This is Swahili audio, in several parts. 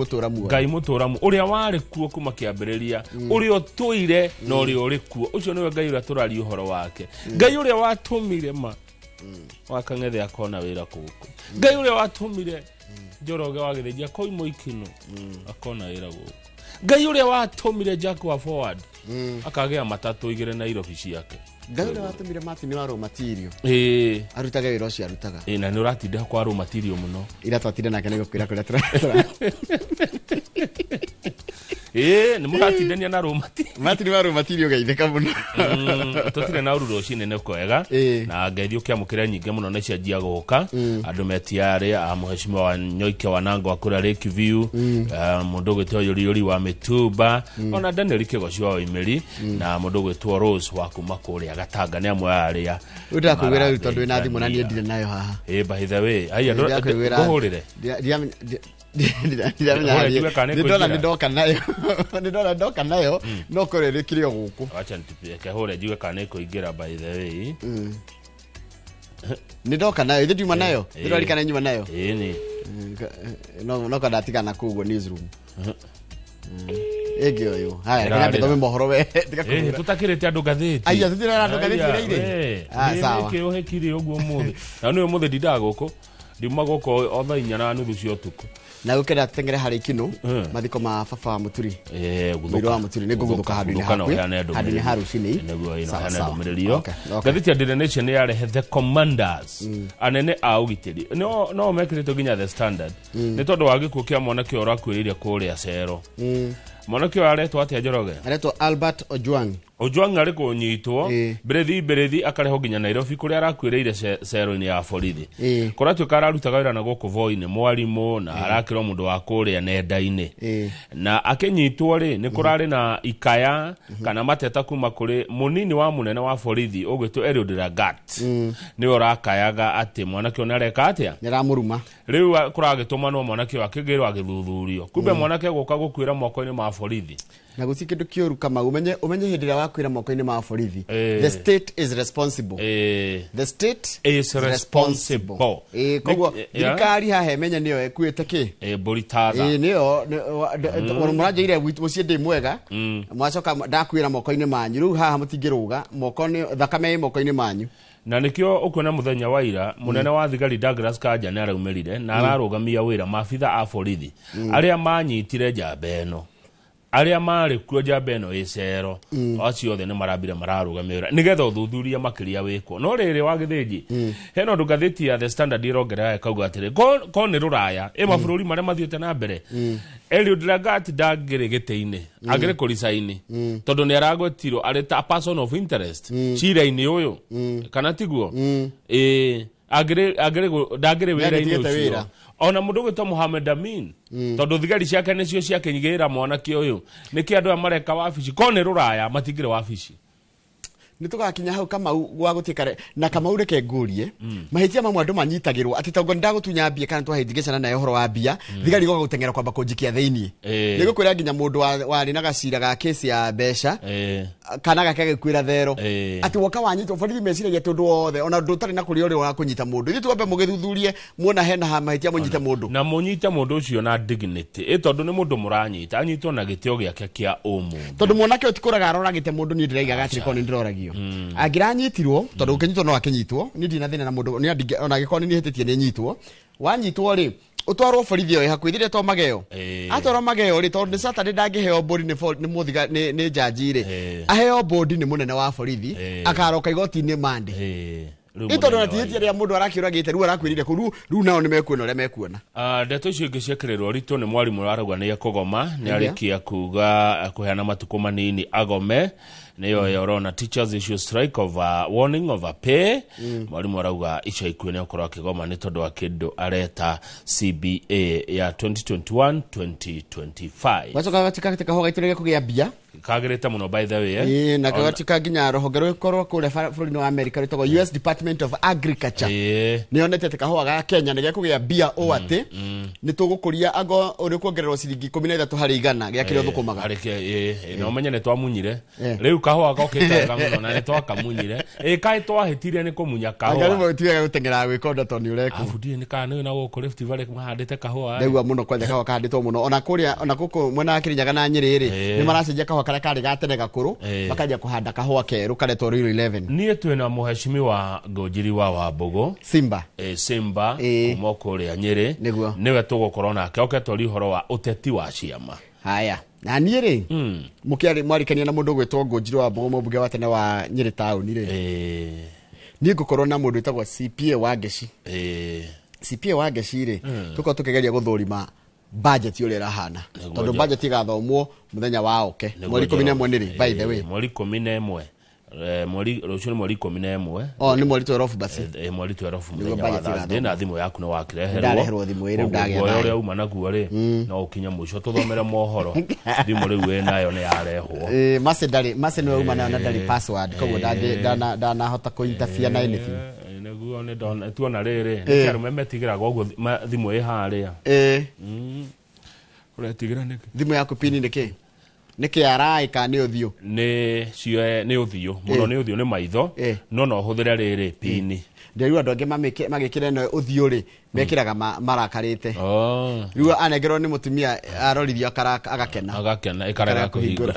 Ngai muturamu uria wari kuo kuma kiambiriria uria tuire no uria uri kuo ucio niwe Ngai uria turari uhoro wake Ngai uria watumire ma wakangethe akona wira guku Ngai uria watumire Njoroge wagithejia koimo ikino akona wira guku Ngai uria watumire Jack wa forward akagea matatu igire Nairobi ciake Ngai uria watumire Martin wa raw material arutaga wira ucio arutaga na ni uratinde kwa raw material muno ira twatinde nake nego kwira kuria ni mugatindania na raw material Martin wa raw material gaitheka muno tutire na ururo cinene kwega na ngeithio kiamukire nyinge muno na cianjia guka andu metiari a muheshimiwa wa Nyoike Wananga wa kura Lake View mundu gwitwo Yuri wa Mituba ona Daniel Kigocio wa Imeri na mundu gwitwo Rose wa kuma kuria Gatanga ni amwe aria utakwira uri tondu ina thimu na nie ndire nayo haha by the way aya ndohurire ndoka nayo no korerekirio guku acha nitipie kahore jiwe kana kuingira by the way ndoka nayo ithe diuma nayo ndori kana nyuma nayo ni no kadatika na kugo newsroom egyo yo haya kana ndome mohoro we tutakirete andu gatheti aya tutira andu gatheti ire sawa ke ohekiri oguo muthe na niwe muthe didaguko dimagoko otha inya na nuthu cio tuko na gukira tengere hari kino mathiko ma baba muturi guthuka muturi ni guguthuka handu-ini handu-ini harucini neguo ino hana ndumirerio gathiti ya The Nation yarehe the commanders anene a ugitiri no mekirito ginya The Standard ni tondu wa gikuo kia mwana kio rakwiriria kuria cero mwana kio aretwo atia Njoroge aretwo Albert Ojwang ari kunyitwo berethi akareho ginya Nairobi kuria arakwiriire cero-ini ya borithi kuratio kararutaga wira na guku Voi-ini mwarimu na arakirwo mundu wa kuria nenda-ini na akinyitwo ri ni kurari na ikaya kana mateta kuma kuri munini wa munene wa borithi ugwitwo Eliud Lagat ni urakayaga ati mwana kio nareka atia niramuruma riu kuragituma no mwana kio akigirwa githuthurio kumbe mwana kio guka gukwira moko-ini ma borithi na guti kindu kioru kama umenye hindira wakwira moko-ini ma borithi the state is responsible the state is responsible koguo thirikari hahe menya niyo ekuite ki Boritadha niyo murajeire mucie ndi mwega mwacoka ndakwira moko-ini manyu riu haha mutingiruga moko-ini thakame moko-ini manyu na nikio ukona muthenya wa ira munene wa thigari Douglas Kanja ni araumerire na ararugamia wira mafitha a borithi aria manyitire njambeno aria mari kuo njambeno icero acio othe ni marambire mararugamira nigetha uthuthuria makiria wiko no riri wa githiji heno ndu gatheti ya The Standard irongera kauga atiri ko ni ruraya mabũrũri maria mathiete na mbere Eliud Lagat ndagire gite-ini agire kuricaini tondu ni aragwetirwo ari ta person of interest cira-ini uyu kana tiguo ndagire wira-ini ucio ona mundu gwitwo Mohamed Amin tondu thigari ciake nicio ciakenyigira mwana kio uyu niki andu amareka wabici ko ni ruraya matingire wabici nitugakinya hau kama gwa gutikare na kama ureke ngurie mahitia mamwe andu manyitagirwo ati tongo ndagutunyambie kana twahithigicana na uhoro wa bia thigari goga gutengera kwamba kunjikia theini nigo kwira ginya mundu wari na gacira ga kesi ya besha kana gake kwira thero ati woka wanyitwo borithi meciragia tondu othe ona ndutari na kuri uri wa kunyita mundu ithu twambe mugithuthurie muona hena ha mahitia munyita mundu na munyita mundu ucio na dignity tondu ni mundu muranyita anyitwo na gitio giake kia umu tondu mwanake utikuraga aroragite mundu ni ndiraiga gatiri ko ni ndiroragio agiranyitirwo tondu ukinyitwo no akinyitwo ni ndina thina na mundu ni ona gikoni ni hititie ni nyitwo wanyitwo ri utwarwo borithi yo hakuithire to mageo atwarwo mageo ri tondu Saturday ndangiheo bodi ni muthiga ni jaji ri aheo bodi ni munene wa borithi akaroka igoti-ini Monday itondo na tihitia ria mundu arakiuragite ru arakwirire ku ru nao ni mekuona ore mekuona ndeto icio ngiciekirerwo ritu ni mwarimu arauga ni akogoma ni arikia kuga kuheana matuko manini agome niyo yorona teachers issue strike of warning of a pay mwarimu arauga ica ikuwe ni okoro akigoma ni tondu wa kindu areta CBA ya 2021-2025 wacoka gatika hoga iturege kugia bia kagirite muno by the way na gatuika nginya rohonge rwikorwo kure bũrũri-inĩ wa America rwĩtagwo US Department of Agriculture nĩonete atĩ kahũa ga Kenya nĩ gĩakũgĩa mbia ũũ atĩ nĩ tũgũkũria ango ũrĩ kuongererwo ciringi 13 harĩ 100 gĩa kĩrĩa thũkũmaga na ũmenye nĩ twamunyire rĩu kahũa gokĩte wega mũno na nĩ twakamunyire kaĩ twahĩtire nĩ kũmunya kahũa rĩu tiwega gũteng'era gwĩkonda tondũ nĩ ũreku abudi nĩ kana na gũkũ Rift Valley mahandĩte kahũa ndegwa mũno kwanja kahũa kahandĩtwo mũno ona kũrĩa ona gũkũ mwena wa Kirinyaga na Nyĩrĩ rĩ nĩ maracenjia kahũa karĩa karĩ gatene gakũrũ makajia kũhanda kahũa kerũ karetwo Rural 11 niĩ twĩna mũheshimiwa Ngũnjiri wa Wambũgũ Simba kuma kũrĩa Nyĩrĩ nĩwe tũgũkorwo nake oketwo ũhoro wa ũteti wa ciama haya na niĩ rĩ mũkĩarĩ mwarikania na mũndũ gwĩtwo Ngũnjiri wa Wambũgũ mũmbunge wa tene wa Nyĩrĩ taũni rĩ niĩ ngũkorwo na mũndũ wĩtagwo CPA wa Ngeci CPA wa Ngeci rĩ tũkorwo tũkĩgeria gũthũrima budget yule rahana tondu budget igathomwo muthenya wa oke mweri 11 niri by the way mweri 11 mweri rũciũ mweri 11 ni mweri 12 basi mweri 12 muthenya wa Thursday na thimũ yaku no wakireherwo ndareherwo thimũ ĩrĩ ndagĩa ũrĩa uma naguo rĩ no ukinya mũico tuthomere mohoro thimũ rĩu we nayo nĩ yarehwo mase nĩ uma nayo na ndari password koguo ndanahota kũinterfere na anything neguo nĩ ndona tuona rĩrĩ nĩ kĩarume metigĩraga ũguo thimũ ĩharĩa ũretigira nĩkĩ thimũ yaku pini nĩkĩ nĩkĩarai ka nĩ ũthiũ nĩ ũthiũ mũno nĩ ũthiũ nĩ maitho no no hũthĩra rĩrĩ pini ndirĩu andũ angĩ magĩkĩra ĩno ũthiũ rĩ mekĩraga marakarĩte rĩu anengerwo nĩ mũtumia arorithio agakena ĩkarega kũhingũra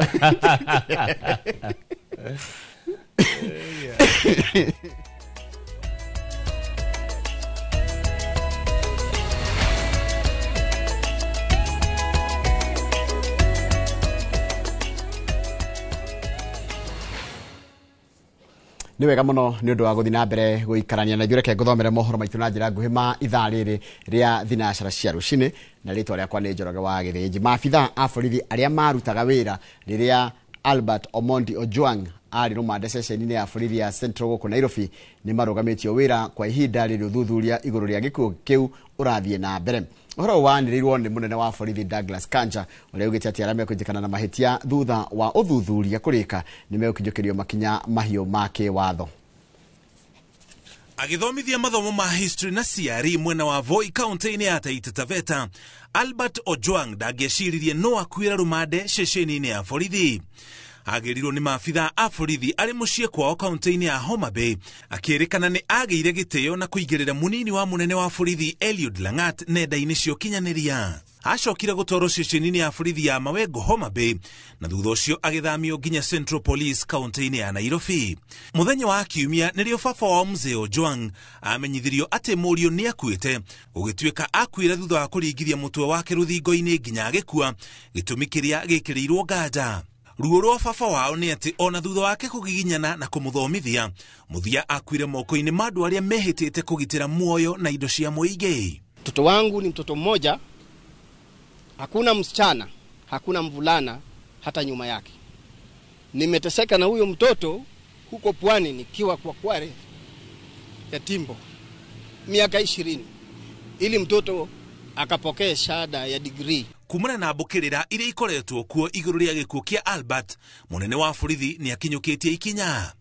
ni wega muno ni undu wa guthi na mbere guikarania na jureke guthomera mohoro maitu na njira nguhi ma ithaa riri ria thinacara cia rucini na ritwa riakwa ni Njoroge wa Githĩnji maabitha a borithi aria marutaga wira riria Albert Omondi Ojwang ari rumande ceceni-inĩ ya borithi ya Central gũkũ Nairobi ni marugamitio wira kwa ihinda rĩrĩ ũthuthuria igũrũ rĩa gĩkuũ kĩu ũrathiĩ na mbere ũhoro wanĩrĩirwo nĩ mũnene wa borithi Douglas Kanja ũrĩa augĩte atĩ arĩa mekũnjĩkana na mahĩtia thutha wa ũthuthuria kũrĩka nĩ megũkinyũkĩrio makinya mahiũ ma kĩwatho agithomithia mathomo ma history na ciari mwena wa Voi kaunti-inĩ ya Taita Taveta Albert Ojwang ndangĩeciririe no akuĩra rumande ceceni-inĩ ya borithi agĩrirwo nĩ maabitha a borithi arĩ mũciĩ kwao kaunti-inĩ ya Homa Bay akĩrĩkana nĩ agĩire gĩtĩo na kũigĩrĩra munini wa munene wa borithi Eliud Langat nenda-inĩ cia ũkinyanĩria acokire gũtwarwo ceceni-inĩ ya borithi ya Mawengo Homa Bay na thutha ũcio agĩthamio nginya Central Police kaunti-inĩ ya Nairobi muthenya wa kiumia nĩrĩo baba wa Mzee Ojwang amenyithirio atĩ mũriũ nĩ akuĩte gũgĩtuĩka akuĩra thutha wa kũringithia mũtwe wake rũthingo-inĩ nginya agĩkua gĩtũmi kĩrĩa gĩkĩrĩirwo nganja ruo rwa baba wao nĩ atĩ ona thutha wake kũgiginyana na kũmũthomithia mũthia akuire moko-inĩ ma andũ arĩa mehĩtĩte kũgitĩra muoyo na indo cia mũingĩ mtoto wangu ni mtoto mmoja hakuna msichana hakuna mvulana hata nyuma yake nimeteseka na huyo mtoto huko pwani nikiwa kwa Kware ya Timbo miaka 20 ili mtoto akapokea shahada ya degree kumana na mbũkĩrĩra iria ikoretwo kuo igũrũ rĩa gĩkuũ kĩa Albert munene wa borithi nĩ akinyũkĩtie ikinya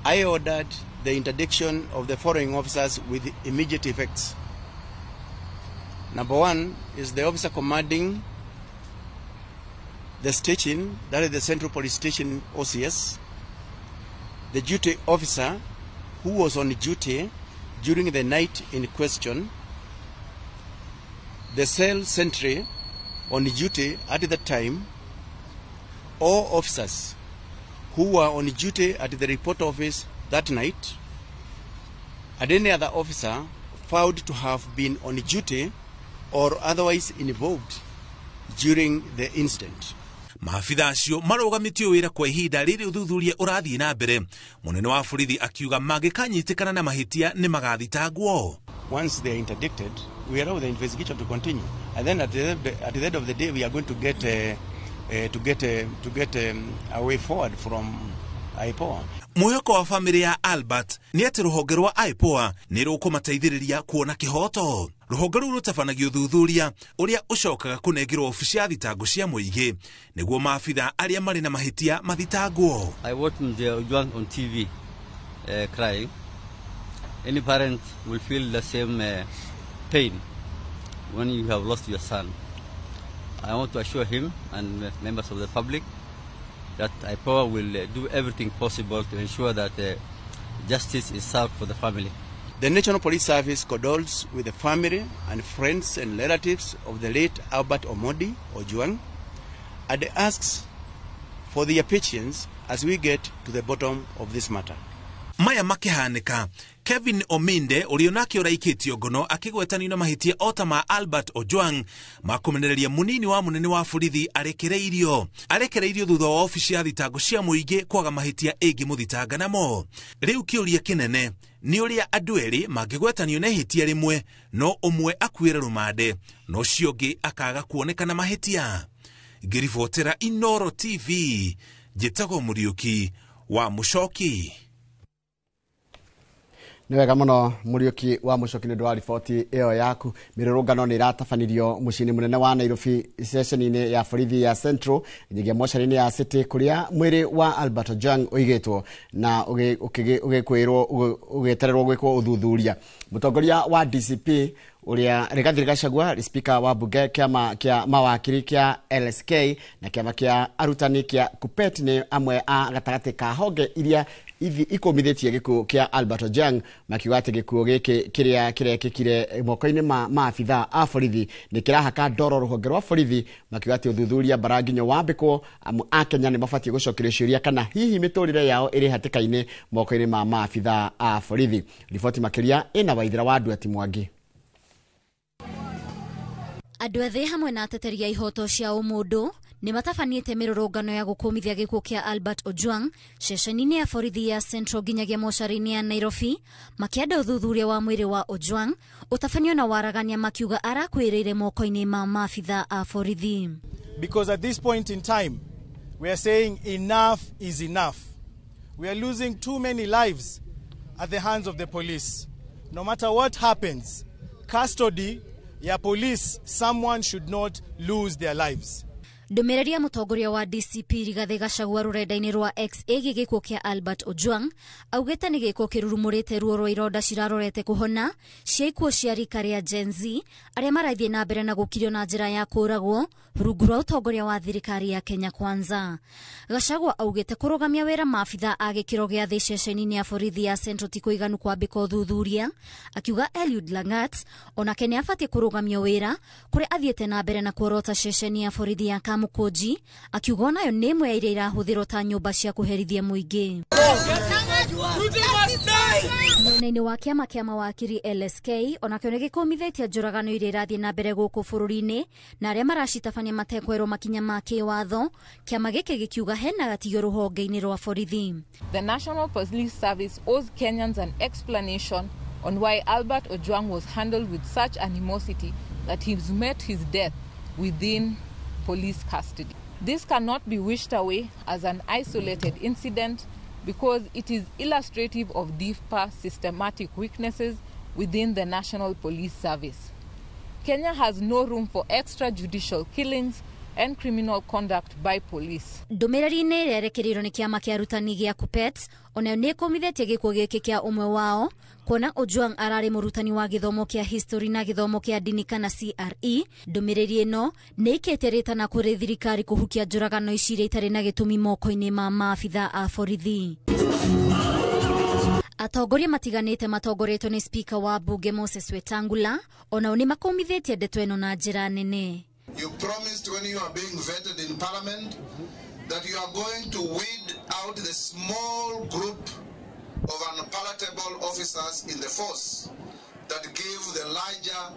I ordered the interdiction of the following officers with immediate effects. Number 1 is the officer commanding the station, that is the Central Police Station OCS, the duty officer who was on duty during the night in question, the cell sentry on duty at the time, all officers who were on duty at the report office that night, and any other officer found to have been on duty or otherwise involved during the incident. maabitha acio marugamitio wĩra kwa ihinda rĩrĩ ũthuthuria ũrathiĩ na mbere munene wa borithi akiuga mangĩkanyitĩkana na mahĩtia nĩ magathitangwo once they are interdicted we allow the investigation to continue and then at the end of the day we are going to get a way forward from IPOA. Mwĩhoko wa famĩlĩ ya Albert nĩ atĩ rũhonge rwa IPOA nĩ rũkũmateithĩrĩria kuona kĩhoto Ruhonge rũu rũtabanagio thuthuria ũrĩa ũcokaga kũnengĩrwo ofici ya thitango cia mũingĩ nĩguo maabitha arĩa marĩ na mahĩtia mathitangwo. I watched Mzee Ojwang on TV crying. Any parent will feel the same pain when you have lost your son. I want to assure him and members of the public that IPOA will do everything possible to ensure that justice is served for the family. The National Police Service condoles with the family and friends and relatives of the late Albert Omondi Ojwang and asks for their patience as we get to the bottom of this matter. Maya makihanĩka, Kevin Ominde ũrĩa nake ũraikĩtio ngono akĩgwetanio na mahĩtia ota ma Albert Ojwang makũmenereria munini wa munene wa borithi arekereirio thutha wa ofici ya thitango cia mũingĩ kwaga mahĩtia ĩngĩ mũthitanga namo. Rĩu kĩũria kĩnene nĩ ũrĩa andũ erĩ mangĩgwetanio na ihĩtia rĩmwe no ũmwe akuĩre rũmande no ũcio ũngĩ akaga kuonekana mahĩtia. Ngĩribotera Inooro TV, njĩtagwo Mũriũki wa Mũchoki. Nĩ wega mũno Mũriũki wa Mũchoki nĩ ndwa riboti ĩyo yaku. Mĩrũrũngano nĩ ĩratabanirio mũciĩ-inĩ mũnene wa Nairobi station-inĩ ya borithi ya Central nginyagia mocarĩ-inĩ ya City kũrĩa mwĩrĩ wa Albert Ojwang ũigĩtwo na ũgĩkwĩrwo ũgĩetererwo gwĩkwo ũthuthuria. Mũtongoria wa DCP uria Rigathi Gachagua, speaker wa bunge kia mawakiri kia LSK na kiama kia arutani kia KUPPET ni amwe a gatagati ka honge iria ikomithitie gikuo kia Albert Ojwang makiuga ati gikuo giki kiria kire moko-ini ma maabitha a borithi ni kirahaka ndoro ruhonge rwa borithi makiuga ati uthuthuria baraginyo wambikwo a Kenya ni mabatie gucokerio ciuria kana hihi miturire yao iri hatikaine moko-ini ma maabitha a borithi. Riboti makiria ina Waithira wa Nduati Mwangi. Andũ ethĩ hamwe na ateteria ihoto cia ũmũndũ nĩ matabanĩte mĩrũrũngano ya gũkũmithia gĩkuũ kĩa Albert Ojwang ceceni-inĩ ya borithi ya Central nginyagia mocarĩ-inĩ ya Nairobi makĩenda ũthuthuria wa mwĩrĩ wa Ojwang ũtabanio na waragania makiuga arakwĩrĩire moko-inĩ ma maabitha a borithi. Because at this point in time we are saying enough is enough. We are losing too many lives at the hands of the police. No matter what happens, custody ya police, someone should not lose their lives. Ndũmĩrĩri ya mũtongoria wa DCP Rigathi Gachagua rũrenda-inĩ rwa X ĩgiĩ gĩkuũ kĩa Albert Ojwang augĩte nĩ gĩkuũ kĩrurumũrĩte ruo rwa ironda cirarorete kũhona cia ikuũ cia rika rĩa Gen Z arĩa marathiĩ na mbere na gũkirio na njĩra ya kũragwo rungu rwa ũtongoria wa thirikari ya Kenya Kwanza. Gachagua augĩte kũrũgamia wĩra maabitha a gĩkĩro gĩa thĩ ceceni-inĩ ya borithi ya Central ti kũiganu kwambĩka ũthuthuria, akiuga Eliud Langat onake nĩ abatie kũrũgamio wĩra kũrĩa athiĩte na mbere na kuorota ceceni ya borithi ya Kamukunji, akiuga nayo nĩ ĩmwe ya iria irahũthĩrwo ta nyũmba cia kũherithia mũingĩ. Mwena-inĩ wa kĩama kĩa mawakiri LSK onake nĩ gĩkũmithĩtie njũragano iria irathiĩ na mbere gũkũ bũrũri-inĩ na arĩa maracitabania matekwerwo makinya ma kĩwatho, kĩama gĩkĩ gĩkiuga hena gatigio rũhonge-inĩ rwa borithi. The National Police Service owes Kenyans an explanation on why Albert Ojwang was handled with such animosity that he met his death within police custody. This cannot be wished away as an isolated incident because it is illustrative of deeper systematic weaknesses within the National Police Service. Kenya has no room for extrajudicial killings and criminal conduct by police. Ndũmĩrĩri-inĩ ĩrerekereirio nĩ kĩama kĩa arutani gĩa KUPPET onayo nĩ ĩkũmithĩtie gĩkuũ gĩkĩ kĩa ũmwe wao kuona Ojwang ararĩ mũrutani wa gĩthomo kĩa history na gĩthomo kĩa ndini kana CRE. Ndũmĩrĩri ĩno nĩ ĩkĩtĩrĩtana kũrĩ thirikari kũhukia njũragano ici iria itarĩ na gĩtũmi moko-inĩ ma maabitha a borithi. Atongoria matiganĩte matongoretwo nĩ speaker wa bunge Moses Wetangula onao nĩ makũmithĩtie ndeto ĩno na njĩra nene. You promised when you are being vetted in parliament that you are going to weed out the small group of unpalatable officers in the force that give the larger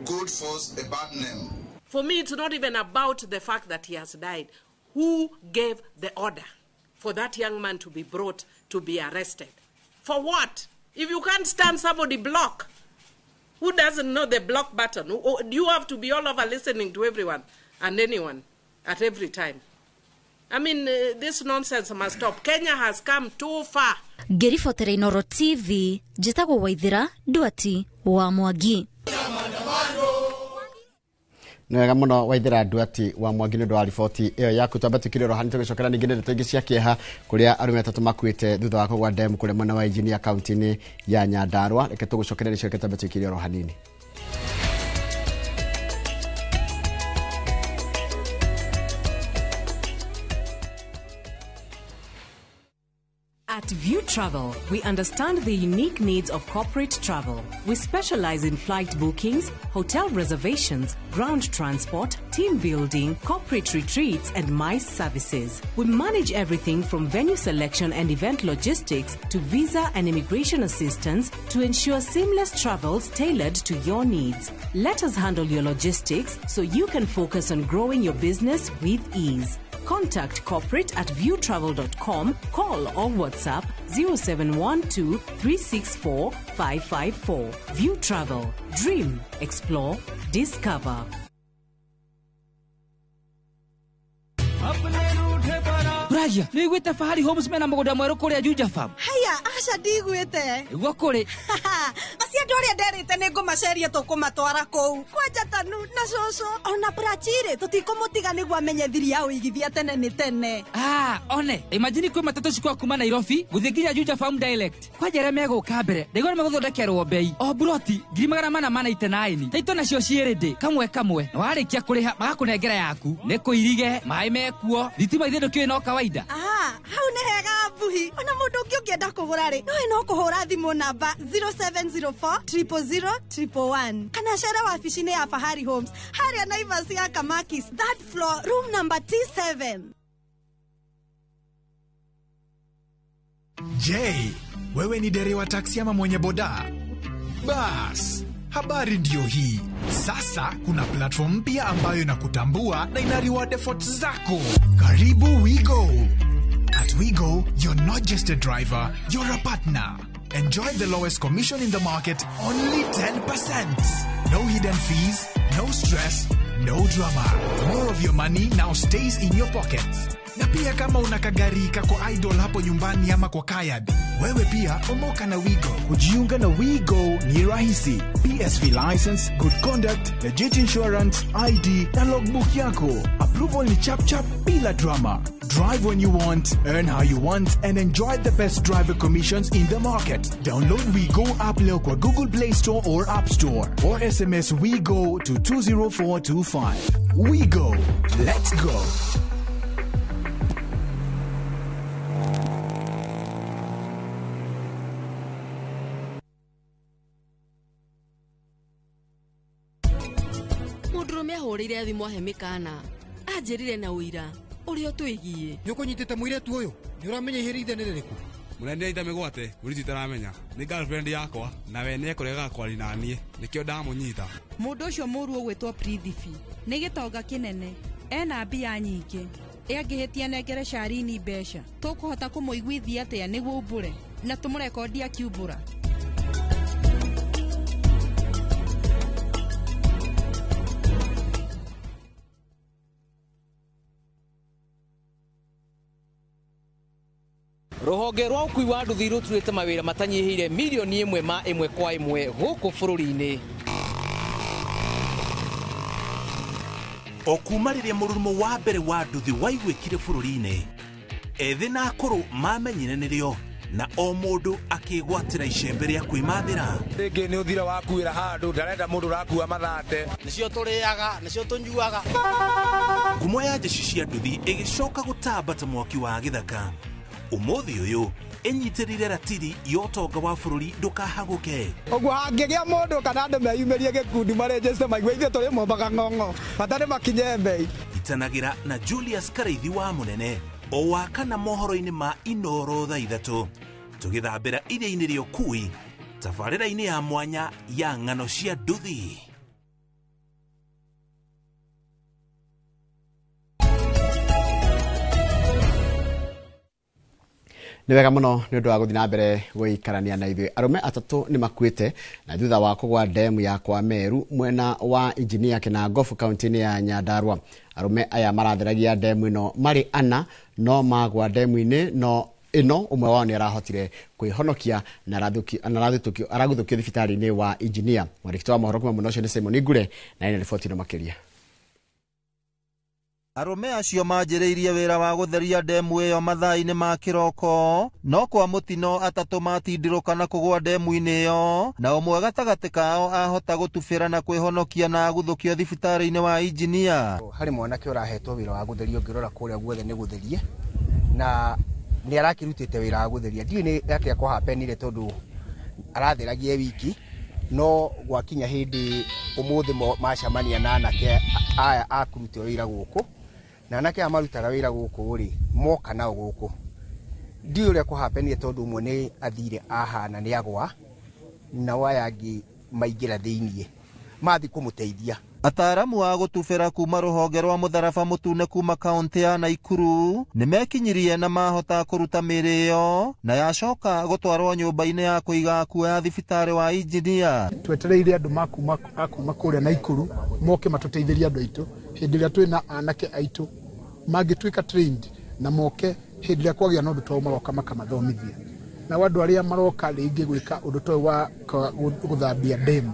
good force a bad name. For me, it's not even about the fact that he has died. Who gave the order for that young man to be brought to be arrested? For what? If you can't stand somebody, block. Who doesn't know the block button? Do you have to be all over listening to everyone and anyone at every time? I mean, this nonsense must stop. Kenya has come too far. Ngĩribotera Inooro TV, njĩtagwo Waithira Nduati wa Mwangi. Nĩ wega mũno Waithĩra Nduati wa Mwangi nĩ ũndũ wa riboti ĩyo yaku. Twambe tũkĩrĩ rohani tũgĩcokera ningĩ ndeto ingĩ cia kĩeha kũrĩa arũme atatũ makuĩte thutha wa kũgwa ndemu kũrĩa mwena wa Engineer kaunti-inĩ ya Nyandarua. Reke tũgũcokerera reke twambe tũkĩrĩ rohanini. At View Travel, we understand the unique needs of corporate travel. We specialize in flight bookings, hotel reservations, ground transport, team building, corporate retreats, and MICE services. We manage everything from venue selection and event logistics to visa and immigration assistance to ensure seamless travels tailored to your needs. Let us handle your logistics so you can focus on growing your business with ease. Contact corporate at viewtravel.com, call or WhatsApp 0712 364 554. View Travel. Dream, explore, discover. Braja, ni gwite Fahari Homes mena mugoda mweru kuria Juja Farm. Haya, aca ndigwite. Igwa kuri. Acia ndoria nderite ni ngumaceria tukumatwara kou. Kwanja tanu na coco. Ona Brachire tutikumutiga niguo amenye thiri ya uigithia tene ni tene. One. Imagine kwi matatu cikwa kuma Nairobi guthie nginya Juja Farm direct. Kwajere meguka mbere. Ndigore meguthodekerwo bei. O broti 489. Taito nacio cierede kamwe kamwe. Warikia kuriha magakunengera yaku. Ni kuirige, mai mekuo. Thitima ithindu kiwe no kawaida. Hau ni hega buhi. Ona mundu ungi ungienda kugura ri. No kuhura thimu namba 0704 000 111. Kana cera wabici-inĩ ya Fahari Homes. Haria Naivas ya Kamakis, third floor, room number T7. Je, wewe ni dereva taksi ama mwenye boda? Bas, habari ndio hii. Sasa kuna platform mpya ambayo inakutambua na ina reward efforts zako. Karibu WeGo. At WeGo, you're not just a driver, you're a partner. Enjoy the lowest commission in the market, only 10%. No hidden fees, no stress, no drama. More of your money now stays in your pockets. Na pia kama unakagari kako idol hapo nyumbani ama kwa kayad, wewe pia omoka na WeGo. Kujiunga na WeGo ni rahisi. PSV license, good conduct, legit insurance, ID na logbook yako. Approval ni chap chap bila drama. Drive when you want, earn how you want, and enjoy the best driver commissions in the market. Download WeGo app leo kwa Google Play Store or App Store, or SMS WeGo to 20425. WeGo, let's go. Mudrume ahurire thimu ahemekana. Anjirire na uira. Urio twigie. Ni ukunyitite muiretu uyu. Ni uramenya ihirithia ni ririku. Munene ita migwate, uriti taramenya. Ni girlfriend yakwa na we ni ekurega kwari na nie. Nikio ndamunyita. Mundu ucio muru ogwetwo Prithifi. Ni gitonga kinene. Ena mbia nyingi. Angihitia nengere Sharini mbeca. Tukuhota kumuiguithia atia niguo umbure na tumurekondia kiumbura. Ruhonge rwa ukui wa nduthi ruturite mawira matanyihire milioni 1 ma 1 kwa 1 guku bururi-ini. Okuma riria mururumo wa mbere wa nduthi waigwikire bururi-ini, ethi na akuru mamenyire nirio na o mundu akigwatira icembe ria kwimathira. Ringi ni uthira wakuira handu ndarenda mundu rakua mathate. Nicio turiaga, nicio tunyuaga. Ngumo ya jeshi cia nduthi igicoka gutambata mwaki wa githaka. Umuthi uyu enyitirire ratiri yotonga wa bururi ndukahaguke. Ogwo hangigia mundu kana andu meyumirie gikundi marejeste maigwe ithe turi mombaga ng'ong'o batari makinye mbei. Itanagira na Julius Kareithi wa Munene o wakana mohoro-ini ma Inoro thaa 3 tugithambira iria-ini ria ukui tabarĩra-ini ya mwanya ya ng'ano cia nduthi. Ni wega muno ni undu wa guthii na mbere guikarania na ithuĩ. Arume atatu ni makuite na thutha wa kugwa ndemu ya kwa Meru mwena wa Engineer Kinangofu kaunti-ini ya Nyandarua. Arume aya maratheragia ndemu ino mari ana no magwa ndemu-ini no ino umwe wao ni arahotire kwihonokia na araguthukio thibitari-ini wa Engineer. Mwandĩki wa mohoro kuma muno cio ni Simon Ngure na ina riboti no makiria. Arume acio manjĩrĩirie wĩra wa gũtheria ndemu ĩyo mathaa-inĩ ma kĩroko, no kwa mũtino atatũ matindirũka na kũgwa ndemu-inĩ ĩyo, na ũmwe gatagatĩ kao ahota gũtubĩra na kwĩhonokia na aguthũkio thibitarĩ-inĩ wa injinia. Harĩ mwanake ũrahetwo wĩra wa gũtheria ũngĩrora kũrĩa guothe nĩ gũtherie, na nĩ arakĩrutĩte wĩra wa gũtheria. Ndiũ nĩ yake kwa hapenire tondũ aratheragia wiki, no gwakinya hĩndĩ ũmũthĩ macamania na anake aya akũrutĩrwo wĩra gũkũ, na anake amarutaga wĩra gũkũ rĩ moka nao gũkũ. Ndiũ ũrĩa kwa hapenire tondũ ũmwe nĩ athire ahana nĩ agwa, na waya angĩ maingĩra thĩiniĩ mathi kũmũteithia. Ataaramu wa gũtubĩra kuma rũhonge rwa mũtharaba mũtune kuma kaunti ya Naikuru nĩmekinyirie na mahota kũruta mĩĩrĩ ĩyo na yacoka gũtwarwo nyũmba-inĩ ya kũiga akuo ya thibitarĩ wa injinia. Twetereire andũ makuma kũrĩa Naikuru moke matũteithĩrie andũ aitũ hĩndĩ ĩrĩa twĩna anake aitũ mangĩtuĩka trained na moke hĩndĩ ĩrĩa kwagĩa na ũndũ ta magoka makamathomithia. Na andũ arĩa maroka rĩngĩ gwĩka ũndũ ta wa gũthambia ndemu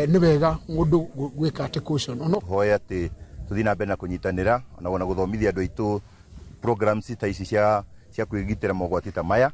nĩ wega mũndũ gwĩka atĩ caution. Hoya atĩ tũthiĩ na mbere na kũnyitanĩra na gũthomithia andũ aitũ programs ta ici cia kwĩgitĩra mogwati ta maya,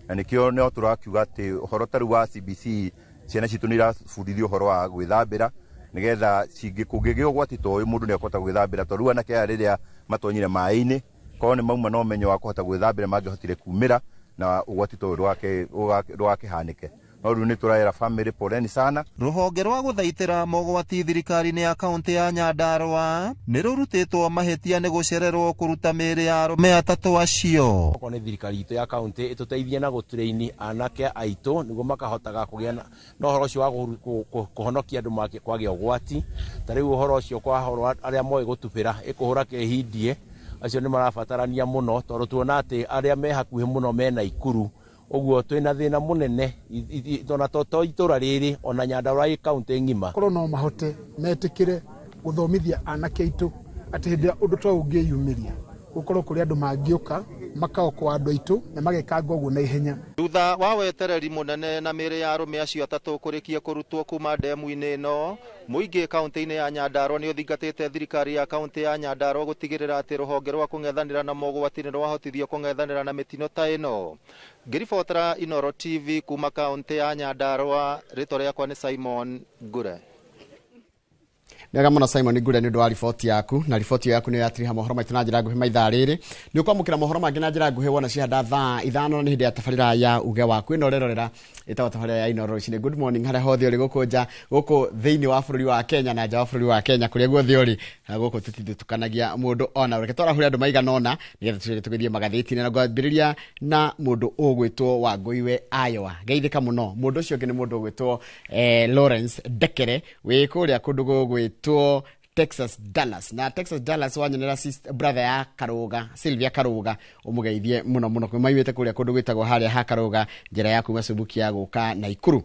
na nĩkĩo no tũrakiuga atĩ ũhoro ta rĩu wa CBC ciana citũ nĩ irabundithio ũhoro wa gwĩthambĩra, nĩgetha kũngĩgĩa ũgwati ta ũyũ mũndũ nĩ akũhota gwĩthambĩra, tondũ anake aya rĩrĩa matonyire maĩ-inĩ korwo nĩ mauma na ũmenyo wa kũhota gwĩthambĩra mangĩhotire kumĩra na ũgwati ta ũyũ ndũgakĩhanĩke. Rĩu nĩ tũraera family poleni sana. Rũhonge rwa gũthaitĩra mogwati thirikari-inĩ ya kaunti ya Nyandarua nĩ rũrutĩtwo mahĩtia nĩ gũcererwo kũruta mĩĩrĩ ya arũme atatũ acio. Okorwo nĩ thirikari itũ ya kaunti ĩtũteithie na gũtraini anake aitũ nĩguo makahotaga kũgĩa na ũhoro ũcio wa kũhonokia andũ kwagĩa ũgwati. Ta rĩu ũhoro ũcio kwa arĩa moĩ gũtubĩra ĩkũhũra kehindie, acio nĩ marabatarania mũno tondũ tuona atĩ arĩa me hakuhĩ mũno me Naikuru, ũguo twĩna thĩna mũnene tona to itũra rĩrĩ ona Nyandarua kaunti ng'ima. Korwo no mahote metĩkĩre gũthomithia anake aitũ atĩ hĩndĩ ũndũ ta ũngĩyumĩria gũkorwo kũrĩ andũ mangĩũka makaokwo andũ aitũ na magekanga ũguo na ihenya. Thutha wa wetereri mũnene na mĩĩrĩ ya arũme acio atatũ kũrĩkia kũrutwo kuma ndemu-inĩ ĩno, mũingĩ kaunti-inĩ ya Nyandarua nĩ ũthingatĩte thirikari ya kaunti ya Nyandarua gũtigĩrĩra atĩ rũhonge rwa kũng'ethanĩra na mogwati nĩ rwahotithio kũng'ethanĩra na mĩtino ta ĩno. Ngĩribotera Inooro TV kuma kaunti ya Nyandarua, rĩtwa rĩakwa nĩ Simon Ngure. Nega mũno Simon Ngure nĩ ũndũ wa riboti yaku, na riboti yaku nĩ yatiriha mohoro maitũ na njĩra nguhĩ maithaa rĩrĩ. Nĩ ũkwamũkĩra mohoro mangĩ na njĩra nguhĩ wona cihanda thaa 5 nĩ hĩndĩ ya tabarĩra ya uge waku ĩno rerorera ĩtagwo tabarĩra ya Inooro ici. Good morning harĩa hothe ũrĩ gũkũ thĩinĩ wa bũrũri wa Kenya na nja wa bũrũri wa Kenya kũrĩa guothe ũrĩ, gũkũ tũtithũtukanagia mũndũ ona ũreke twarahũre andũ maigana ũna nĩgetha tũgĩthiĩ magathĩti-inĩ na ngwambĩrĩria na mũndũ ũgwĩtwo Wangũiwe Ayowa. Geithĩka mũno mũndũ ũcio ũngĩ nĩ mũndũ ũgwĩtwo Lawrence Dekere wĩ kũrĩa kũndũ gũgwĩtwo Texas Dallas, na Texas Dallas wanyonera brother ya Karuga Sylvia Karuga umugeithie muno muno kwa maiwete kuria kundu gwitagwo haria ha Karuga njira ya kuma Subuki ya guka Naikuru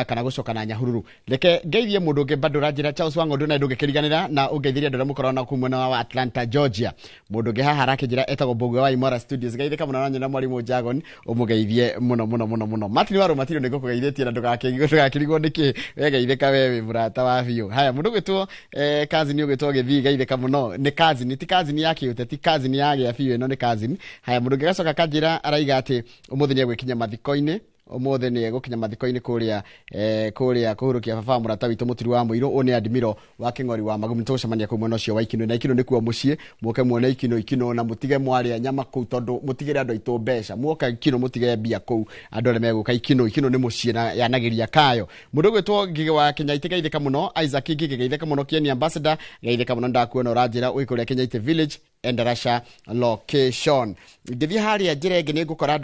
kana gucoka na Nyahururu. Reke ngeithie mundu ungi bado ranjira Charles Wangondo na ndunge kiriganira na ungeithiria ndora mukorana ku mwena wa Atlanta Georgia. Mundu ungi haha rakijira etagwo Bogo wa Imora Studios geithika muno nanyina mwalimu Jagon umugeithie muno Martin Waro Matiro niko kugeithietie na ndugakirigwo niki wegeithika wewe murata wa biu. Haya mundu gwitwo kazi ni ugwitwo Githii geithika muno ni kazi ni ti kazi ni yake uteti kazi ni yake ya biu ino ni kazi. Haya mundu ungi gacoka kanjira araiga ati umuthi ni egwikinya mathiko-ini omothe ni gukinya mathiko-ini kuria kuhurukia baba murata witu mutiri wa muiro one admiro wa King'ori wa Magumi tucemania ku mwena ucio wa Ikino na Ikino ni kuo mucie muke muone Ikino na mutige mwaria nyama ku tondu mutigire andu aitu mbeca muoka Ikino mutige bia ku andu ale meguka Ikino ni mucie na yanagiria kayo mundu gwitwo Ngige wa Kenyaite geithika muno Isaac Ngige geithika muno Kenya ambassador geithika muno ndakuona urajira uikuria Kenyaite village Endarasha location. Ngithii haria njira ingi ni ngukora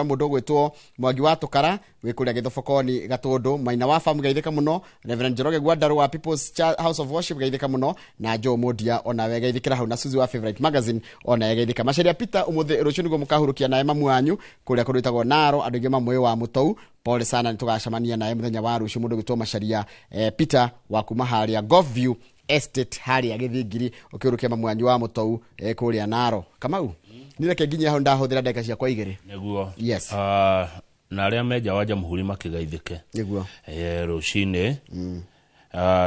mundu gwitwo Mwangi wa Tukara wikuria Githofokoni Gatundu Maina wa Farm geithika muno Reverend Njoroge Gwandaru wa People's House of Worship geithika muno na Joe Modia ona we geithikira hau na Suzi wa Favorite Magazine ona geithika Macharia Peter umuthi rucio nigo mukahurukia na mamu wanyu kuria kurutagwo Naro andu ngema mwe wa Mutou pole sana nitugacemania naye muthenya wa rucio mundu gwitwo Macharia Peter wa kuma haria Govview Estate haria Githingiri ukiurukia mamu wanyu wa Mutou kuria Naro Kamau nireke nginya ho ndahuthira ndaka cia kwa igere niguo yes na aria meja waja muhuri makigaithike niguo rucine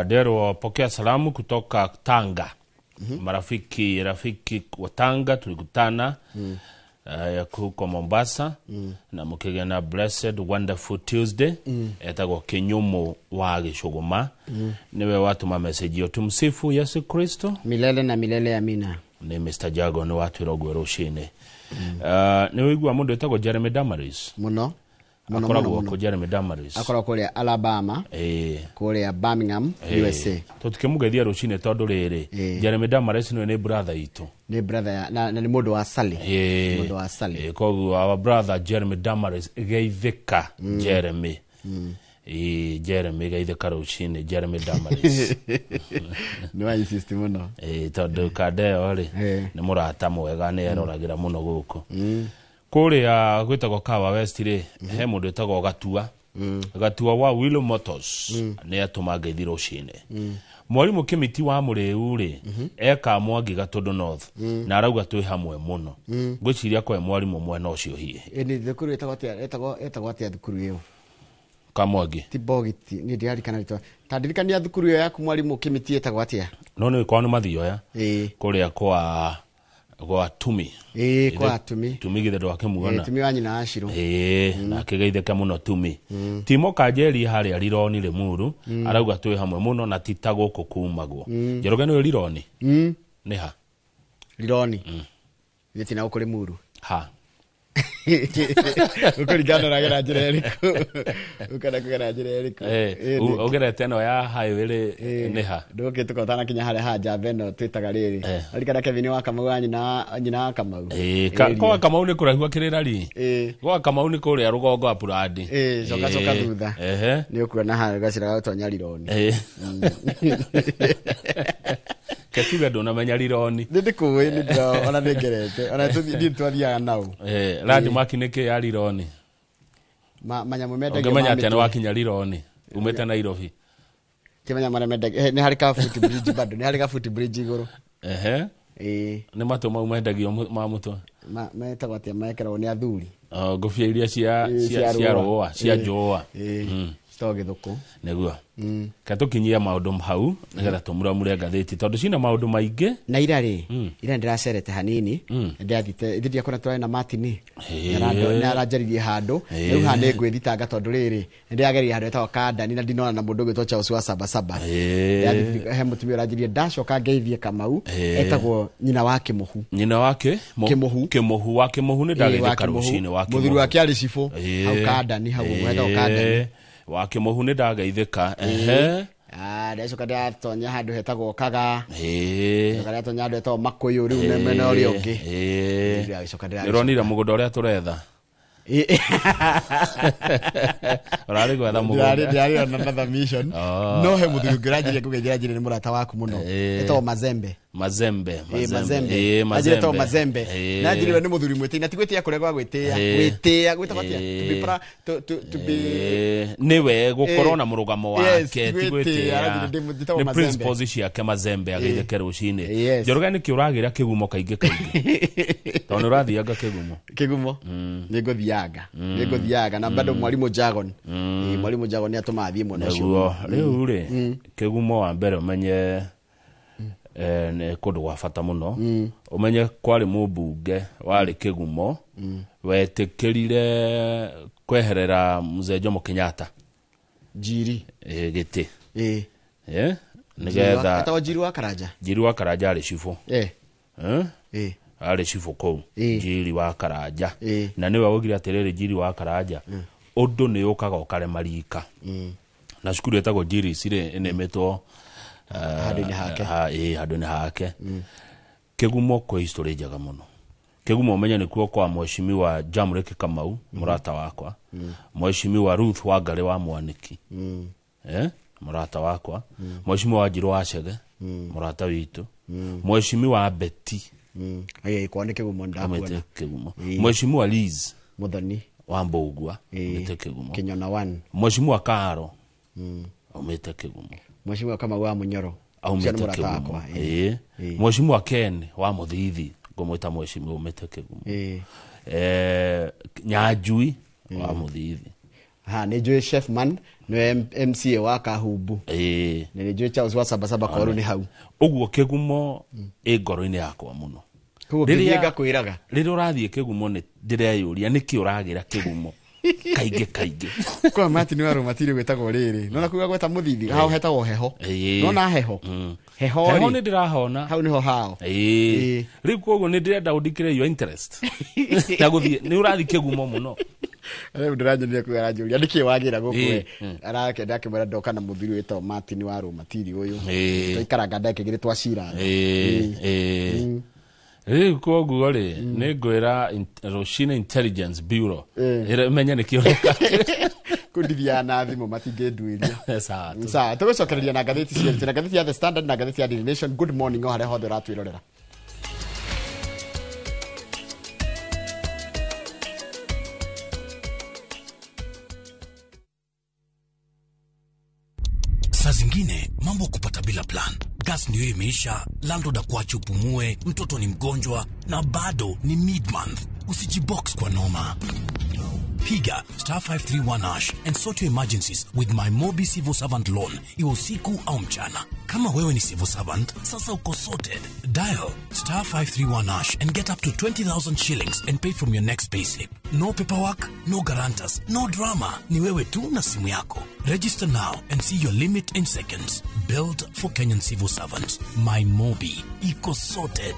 nderwo pokea salamu kutoka Tanga marafiki wa Tanga tulikutana huko Mombasa na mukigea na Blessed Wonderful Tuesday etagwo Kinyumu wa Gicuguma niwe watu ma message yo tumsifu Yesu Kristo milele na milele amina. Ni Mr. Jago ni watu rogwe rushine niwe igwa mundu etagwo Jeremy Damaris muno akoragwo ko Jeremy Damaris akoragwo kuri Alabama kuri Birmingham USA tutikimugethia rushine tondu riri Jeremy Damaris ni brother itu ni brother na ni mundu wa Sali mundu wa Sali ko our brother Jeremy Damaris geithika Jeremy Jeremy geithika rushine Jeremy Damaris no wa insist muno tondu kadeo ri ni murata mwega ni eroragira muno guko kuria gwitagwo Kawa West ri he mundu etagwo Gatua wa Willow Motors ni atuma geithira rushine mwarimu Kimiti wa Mureu ri eka Mwangi Gatundu North na arauga twi hamwe muno gwiciria kwa mwarimu mwena ucio hie ni thukuru etagwo atia thukuru iyo Kamwangi Tibogiti ni ndiari kana rito tandirikania thukuru iyo yaku mwarimu Kimiti etagwo atia no ni kwa no mathio ya kuria kwa Tumi kwa Tumi githe ndwake muona Tumi wa nyina Ashiro na kigeitheka muno Tumi Timo Kanjeri hari arironi le muru arauga twi hamwe muno na titago kukumagwo Njoroge no rironi ni ha rironi giti na ukuri muru ha ukuri gano ragera jireriku ukana kugera jireriku ogera teno ya highway ni ha ndoke tukotana kinya hare haja beno twitaga riri alikana Kevin wa Kamau nyina Kamau kwa Kamau ni kurahua kirira ri kwa Kamau ni kuria rugongo apuradi soka thutha ni ukuona hare gacira gatonya rironi Ketuga ndo na menya rironi ndikuwe ni ndo ona negerete ona tuthi twathiaga nau radi makineke ya rironi manyamu mendagia ngemenya atena wakinya rironi umete na Nairobi kimenya mara mendagia ni harika foot bridge bado ni harika foot bridge iguru ni matuma umendagio mamuto metagwo atia mekerwo ni athuri ngofia iria cia roa cia joa stoge thuku neguo katukinyia maundu hau nigetha tumura ngatheti tondu cina maundu maingi na ira ndiracerete hanini ndathite ithia kuna twae na Martin na arajaririe handu riu hande ngwithitanga tondu riri ndiageria handu etagwo Kandani na ndinona na mundu gwitwo Charles wa Saba he mutumia arajirie ndacoka ngeithie Kamau etagwo nyina wa Kimuhu Kimuhu ni ndageithia rucini wa Kimuhu muthuri wake ari cifo hau Kandani hau etagwo Kandani wa Kimuhu ni ndageithika ndacoka ndatonya handu hetagwo Kaga ndatonya handu hetagwo Makuyu riu nemena uri ungi nironira mugundo uria turetha Orari gwetha mugundo ndari on another mission no he muthuri ngirajirie kugeithira njire ni murata waku muno etagwo Mazembe ajire Mazembe na njiriwe ni muthuri mwete na tigwetia kuregwa gwitia gwitabatia to be niwe gukorona murugamo wake tigwetia ni principles ciake Mazembe ageitheke rucini Njoroge ni kiuragira kigumo kaingi tondu rathiaga kigumo nigothiaga na bado mwalimu Jagon ni atumathie muno cio riu ri kigumo wa mbere umenye ne kundu gwa bata muno umenye kwari mubunge wari Kigumo wetikirire kweherera Mzee Jomo Kenyatta jiri giti nigetha atawa jiri wa Karaja ari cifo ari cifo ko jiri wa Karaja na niwe wogire atiriri jiri wa Karaja undu ni ukaga ukare marika na cukuru etagwo jiri cire enemetwo haduni hake Kigumo kwa historia jaga muno Kigumo umenya ni kuo kwa mheshimiwa Jamreki Kamau murata wakwa mheshimiwa Ruth Wangari wa Mwaniki murata wakwa mheshimiwa Wanjiru wa Chege murata witu mheshimiwa Betty kwa ni Kigumo ndakuona mheshimiwa Liz Muthoni wa Mbugua Kigumo Kinyona 1 mheshimiwa Karo umete Kigumo mheshimiwa kama wa Munyoro umete Kigumo mheshimiwa Ken wa Muthithi ngomwita mheshimiwa umete Kigumo Nyajui wa Muthithi nĩ njũĩ Chef Man nĩwe MCA wa Kahumbu. Nĩ njũĩ Charles wa Sabasaba Koru nĩ hau. Ũguo kĩgumo ngoro-inĩ yakwa mũno. Rĩrĩa ngakwĩraga. Rĩrĩa ũrathiĩ kĩgumo nĩ ndĩreyũria nĩkĩ ũragĩra kĩgumo kaingĩ. Kwa Martin wa Romatiri gwĩtagwo rĩrĩ. Nona kuga gweta mũthithi. Hao hetagwo heho. Nona heho. Heho nĩ ndĩrahona. Hau niho hao. Rĩu koguo nĩ ndĩrenda ũndikĩre your interest. Na gũthiĩ nĩ ũrathiĩ kĩgumo mũno. Rĩu ndĩranjũria kuga ranjũria nĩkĩ wagĩra gũkũ arakenda akĩmwĩra ndoka na mũthuri wĩtagwo Martin wa Romatiri ũyũ. Tũikaranga ndekĩgĩrĩ twacira. Rĩu koguo rĩ nĩ ngwĩra Rũciinĩ Intelligence Bureau ĩmenya nĩkĩ ũreka kundithia na thimũ matingĩnduĩria. Sawa tũgũcokereria na ngathĩti cia na ngathĩti ya The Standard na ngathĩti ya Daily Nation. Good morning o harĩa hothe ũratwĩrorera. Saa zingine mambo kupata bila plan. Gas ndio imeisha, landlord akuache upumue, mtoto ni mgonjwa na bado ni mid-month. Usijibox kwa noma. Piga *531# and sort your emergencies with my Mobi Civil Servant Loan. Iwe usiku au mchana. Kama wewe ni civil servant, sasa uko sorted. Dial *531# and get up to 20,000 shillings and pay from your next payslip. No paperwork, no guarantors, no drama. Ni wewe tu na simu yako. Register now and see your limit in seconds. Built for Kenyan civil servants. My Mobi. Iko sorted.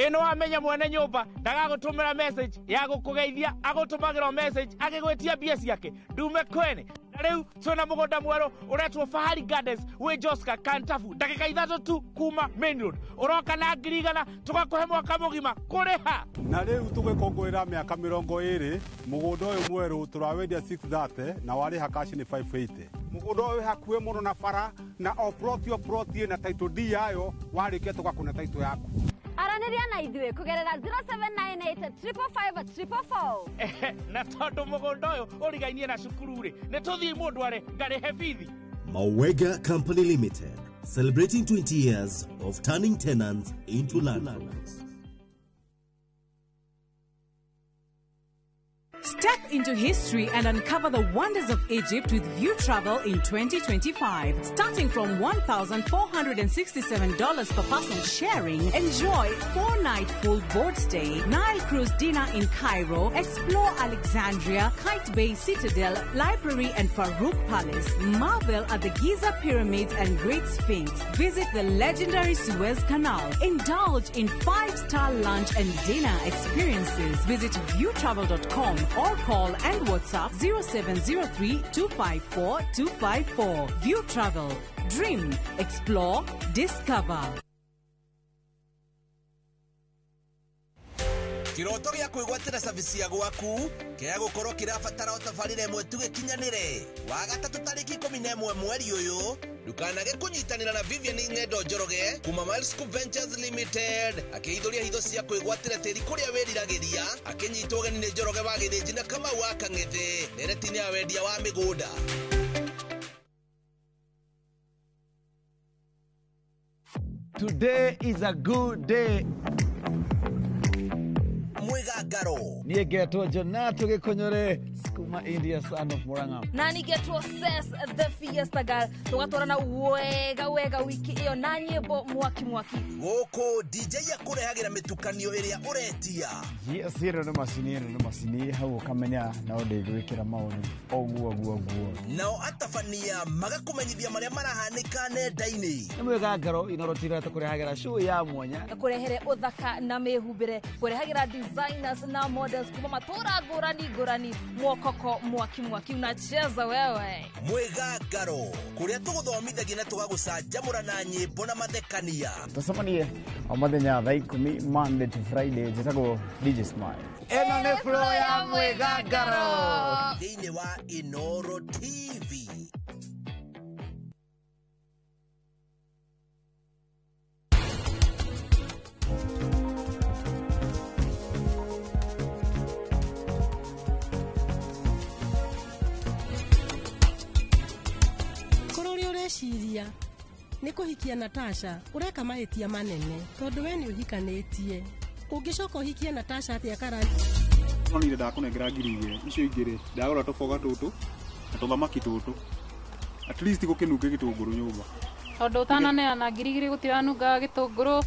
Ino amenya mwene nyumba ndagagutumira message ya gukugeithia agutumagira message agigwetia mbia ciake ndume kwene na riu twina mugunda mweru uretwo Fahari Gardens wi Joska Kantafu ndagika 3 tu kuma main road uroka na ngirigana tugakuhe mwaka mugima kuriha na riu tugikongwira miaka 20 mugunda uyu mweru turawendia 630 na wari hakashi ni 580 mugunda uyu hakuwe muno na bara na oproti na title D yayo warike tugakuna title yaku Araniria na idue kugerera 0798 na tondu mugondo uyu urigainie na cukuru ri ne tuthii mundu are ngarihe bithi. Mawega Company Limited, celebrating 20 years of turning tenants into landlords. Step into history and uncover the wonders of Egypt with View Travel in 2025. Starting from $1,467 per person sharing, enjoy 4-night full board stay, Nile cruise dinner in Cairo, explore Alexandria, Kite Bay Citadel, Library and Farouk Palace, marvel at the Giza Pyramids and Great Sphinx, visit the legendary Suez Canal, indulge in 5-star lunch and dinner experiences. Visit viewtravel.com or call and WhatsApp 0703-254-254. View Travel. Dream, explore, discover. Kiroto gĩa kwĩgwatĩra service ya gwaku kĩa gũkorwo kĩrabatara ũtabarĩre ĩmwe tu gĩkinyanĩre wa gatatũ tarĩki 11 mweri ũyũ ndukanage kũnyitanĩra na Vivian Ng'endo Njoroge kuma Miles Ventures Limited akĩhithũria hitho cia kwĩgwatĩra tĩri kũrĩa wĩriragĩria akĩnyitwo ũgeni nĩ Njoroge wa Gĩthĩnji na Kamau wa Kang'ethe nderetinĩ ya wendia wa mĩgũnda. Today is a good day. Mwegangaro niĩ ngetwo Jonato Gĩkũnyũrĩ kuma India son of Murang'a na nĩngetwo Ses the Fiesta Girl tũgatwarana wega wiki ĩyo na nyĩmbo mwaki gũkũ DJ akũrehagĩra mĩtukanio ĩrĩa ũretia ĩno nĩ macini hau ũkamenya na ũndĩgwĩkĩra maũndũ oguo nao atabania magakũmenyithia marĩa marahanĩka nenda-inĩ nĩ Mwegangaro inorotire tũkũrehagĩra show ya mwanya kũrehere ũthaka na mĩhumbĩre kũrehagĩra designers na models kuma matũra ngũrani mwokoko mwaki unacheza wewe. Mwegangaro kũrĩa tũgũthomithagia na tũgagũcanjamũra na nyĩmbo na mathekania tũcemanie o mũthenya thaa 10 Monday to Friday njĩtagwo DJ Smile. Ĩno nĩ flow ya Mwegangaro thĩinĩ wa Inoro TV. Ciria nĩ kũhikia Natasha ureka mahĩtia manene tondu we nĩ ũhikanĩtie ungicoka uhikie Natasha atia karani no nire ndakunengera ngiri igiri icio igiri ndagora tuboga tutu na tuthamaki tutu at least gukinunge gitunguru nyumba tondu utananeana ngiri igiri gutiranunga gitunguru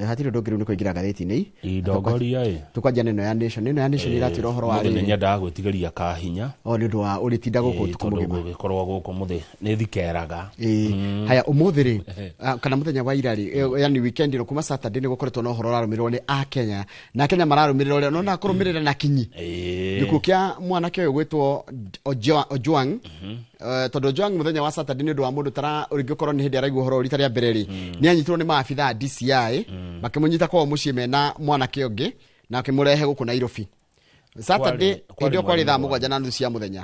hatire ndongero ni kuingira gatheti-ini indongoria tukwanjia neno ya nation iratira uhoro wa ri nyenda gwitigeria ka hinya ni ndu wa uritinda guku tukumugima gikorwa guku muthi ni thikeraga haya umuthi ri kana muthenya wa ira ri yani weekend ro kuma Saturday ni gukoretwo na uhoro rarumirwo ni a Kenya na Kenya mararumirwo ri no na kurumirira na kinyi gikukia mwanake uyu gwitwo Ojwang tondu Ojwang muthenya wa Saturday ni ndu wa mundu tara uringikorwo ni hindi araigua uhoro rita ria mbere ri ni anyitirwo ni maabitha DCI makimunyita kwa muciĩ mena mwanake ũngĩ na akimurehe guku Nairobi Saturday ndio kwari thaa 7:30 cia muthenya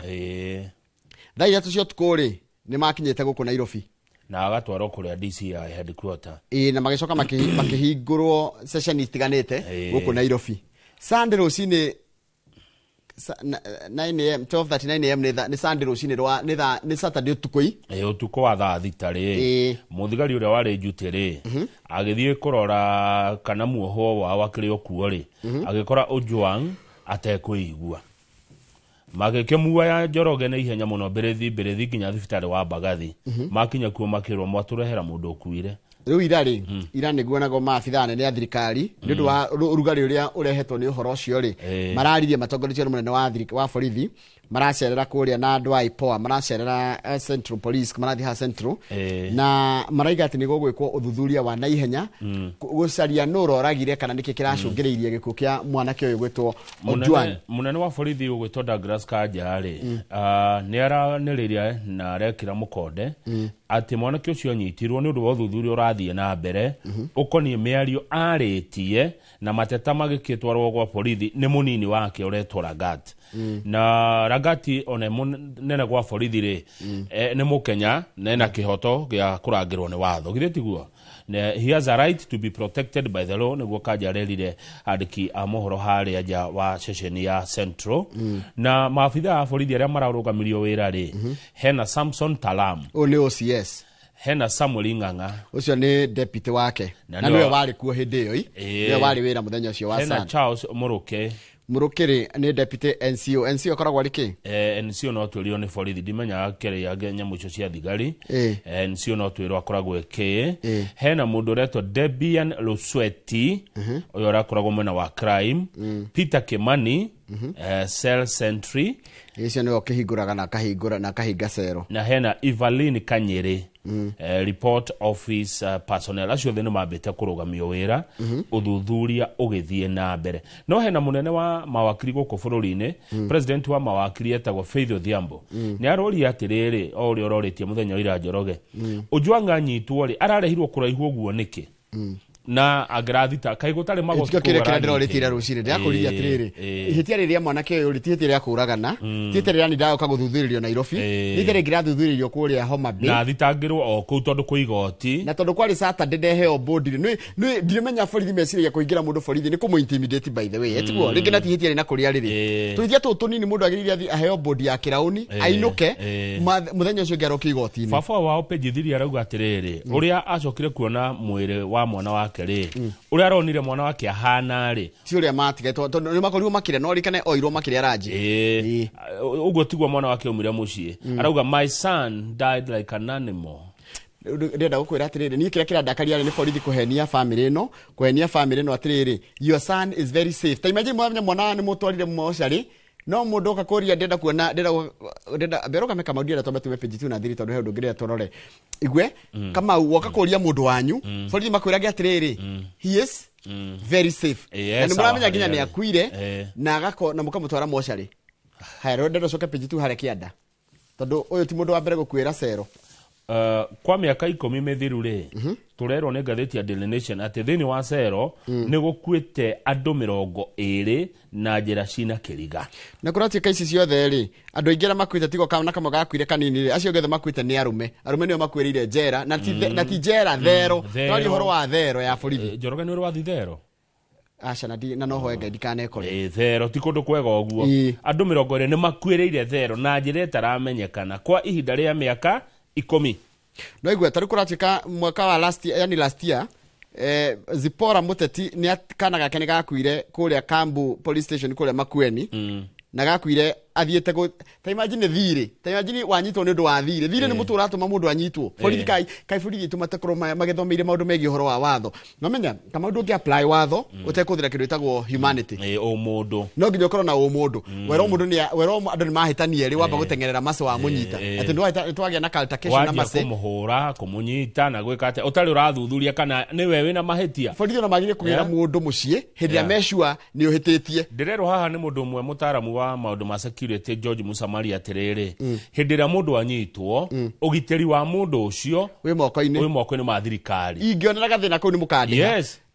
thaa 3 cia ũtukũ ri ni makinyite guku Nairobi na agatwarwo kuria DCI headquarter na magicoka makihingurwo session itiganite guku Nairobi Sunday rucini 9am 12:39am ni Sunday rucini ni Saturday utukui utuko wa thaa thita ri muthigari uria wari njuti ri agithie kurora kana muoho wa wakiri okuo ri agikora Ojwang atekuigua magikemua ya Njoroge na ihenya muno berethi nginya thibitari wa Bagathi makinya kuo makirwo mwaturehera mundu okuire riu ira niguonago maabitha nene ya thirikari ndu wa rugari uria urehetwo ni uhoro ucio ri mararirie matongoretie munene wa borithi maracerera kuria na andu a IPOA maracerera Central Police marathi ha Central na maraiga ati ni gugwikwo uthuthuria wa naihenya gucaria nuru oragire kana niki kiracungireirie gikuo kia mwanake uyu gwitwo Ojwang munene wa borithi ugwitwo Douglas Kanja ri ni araniriria na arekira mukonde ati mwanake ucio nyitirwo ni undu wa uthuthuria urathie na mbere ukoni miario aritie na mateta magikitwarwo gwa borithi ni munini wake uretwo Ragat na Ragati one nene gwa borithi ri ni mukenya na kihoto gia kurangirwo ni watho githitiguo he has a right to be protected by the law niguo Kanja rerire andiki a mohoro haria ja wa session ya Central na maafitha a borithi aria mararugamirio wira ri hena Samson Talam ni OCS hena Samuel Ng'ang'a ucio ni deputy wake na niwe wari kuo hindi iyo niwe wari wira muthenya ucio wa hena Charles Murukiri ni deputy NCO koragwo riki NCO no twirio ni borithi dimenya kere ya nyamu icio cia thigari NCO no twiro akoragwo hena mundu reto Debian Lusweti uyo rakoragwo mwena wa crime Peter Kimani cell sentry icio niwe kihinguraga na kahinga cero na hena Evelyn Kanyere report office personnel acio thene mambite kurugamio wira uthuthuria ugithie na mbere no hena munene wa mawakiri guku bururi-ini president wa mawakiri etagwo Faith Odhiambo ni arori atiriri ori ororitie muthenya wa ira Njoroge Ojwang anyitwo ri ararehirwo kuraihu oguo niki na agrathita kai gutari magosto kire kira ndororithira rucire ndakuriria atiriri ihitia riria mwanake uyu ritihitia ria kuragana tihitia riria nindaga kaguthuthurio Nairobi tihitia ngira thuthurio kuria Homa Bay na thitangirwo o ku tondu ku igoti na tondu kwari Saturday ndeheo bondi ni ndirimenya borithi meciria kuingira mundu borithi ni kumu intimidate by the way etiguo ringi na tihitia rina kuria riri tuithia tunini mundu agiriria aheo bondi ya kirauni ainuke muthenya ucio ngero ku igoti ni baba wao pejithiria arauga atiriri uria acokire kuona mwire wa mwana wa ri uria aronire mwana wake ahana ri ti uria matigetwo tondu ni makorirwo makire no rikane oirwo makire ranji uguo tigwo mwana wake umire mucii arauga my son died like an animal ndenda gukwira atiriri ni kira ndakaria ni borithi kuhenia family no atiriri your son is very safe ta imagine mwana ni mutwarire moshari no mundu okakoria ndenda kuona ndenda beroka meka maudia tombe tume page 2 na 3 tondu he ndungire torore igwe kama woka koria mundu wanyu borithi makwirage atiriri he is very safe na muramenya ginya ni akuire na agako na mukamutwara moshari haya ndenda coka page 2 hare kianda tondu uyu ti mundu wa mbere gukwira cero kwa miaka 10 mithiru ri turerwo ni ngatheti ya Daily Nation ati thini wa cero ni gukuite andu 20 na njira cina kiriga na kuratuika ici ciothe ri andu aingira makuite tigo kana kamo gakuire kanini ri acio gethe makuite ni arume nio makuirire njera na ti njera thero twari horo wa thero ya borithi Njoroge ni wathi thero aca na no hoe ngai ndikanekore thero ti kundu kwega oguo andu 20 ni makuirire thero na njira itaramenyekana kwa ihinda ria miaka 10 no igwe tari kuratuika mwaka wa last year Zipora Muteti ni kana gake ni gakuire kuria Kambu police station kuria Makueni na gakuire athiete ta imagine thire ta imagine wanyitwo ni ndu wa thire ni mutu uratuma mundu anyitwo borithi kai borithi tumate kuroma magethomeire maundu megi horo wa watho no menya kama ndu ngi apply watho utekuthira kindu itagwo humanity o mundu no nginya ukorwo na o mundu wero mundu ni andu ni mahitanie ri wamba gutengerera mase wa munyita ati ndu twagia na altercation na mase kumuhura kumunyita na gwika ati utari urathuthuria kana ni wewe na mahitia borithi no magire kugira mundu mucie hindi ya meshua ni uhititie ndirero haha ni mundu mwe mutaramu wa maundu ma security George Musamari atiriri hindira mundu anyitwo ugiteri wa mundu ucio wi moko-ini ma thirikari ingionera gathina kau ni mukandi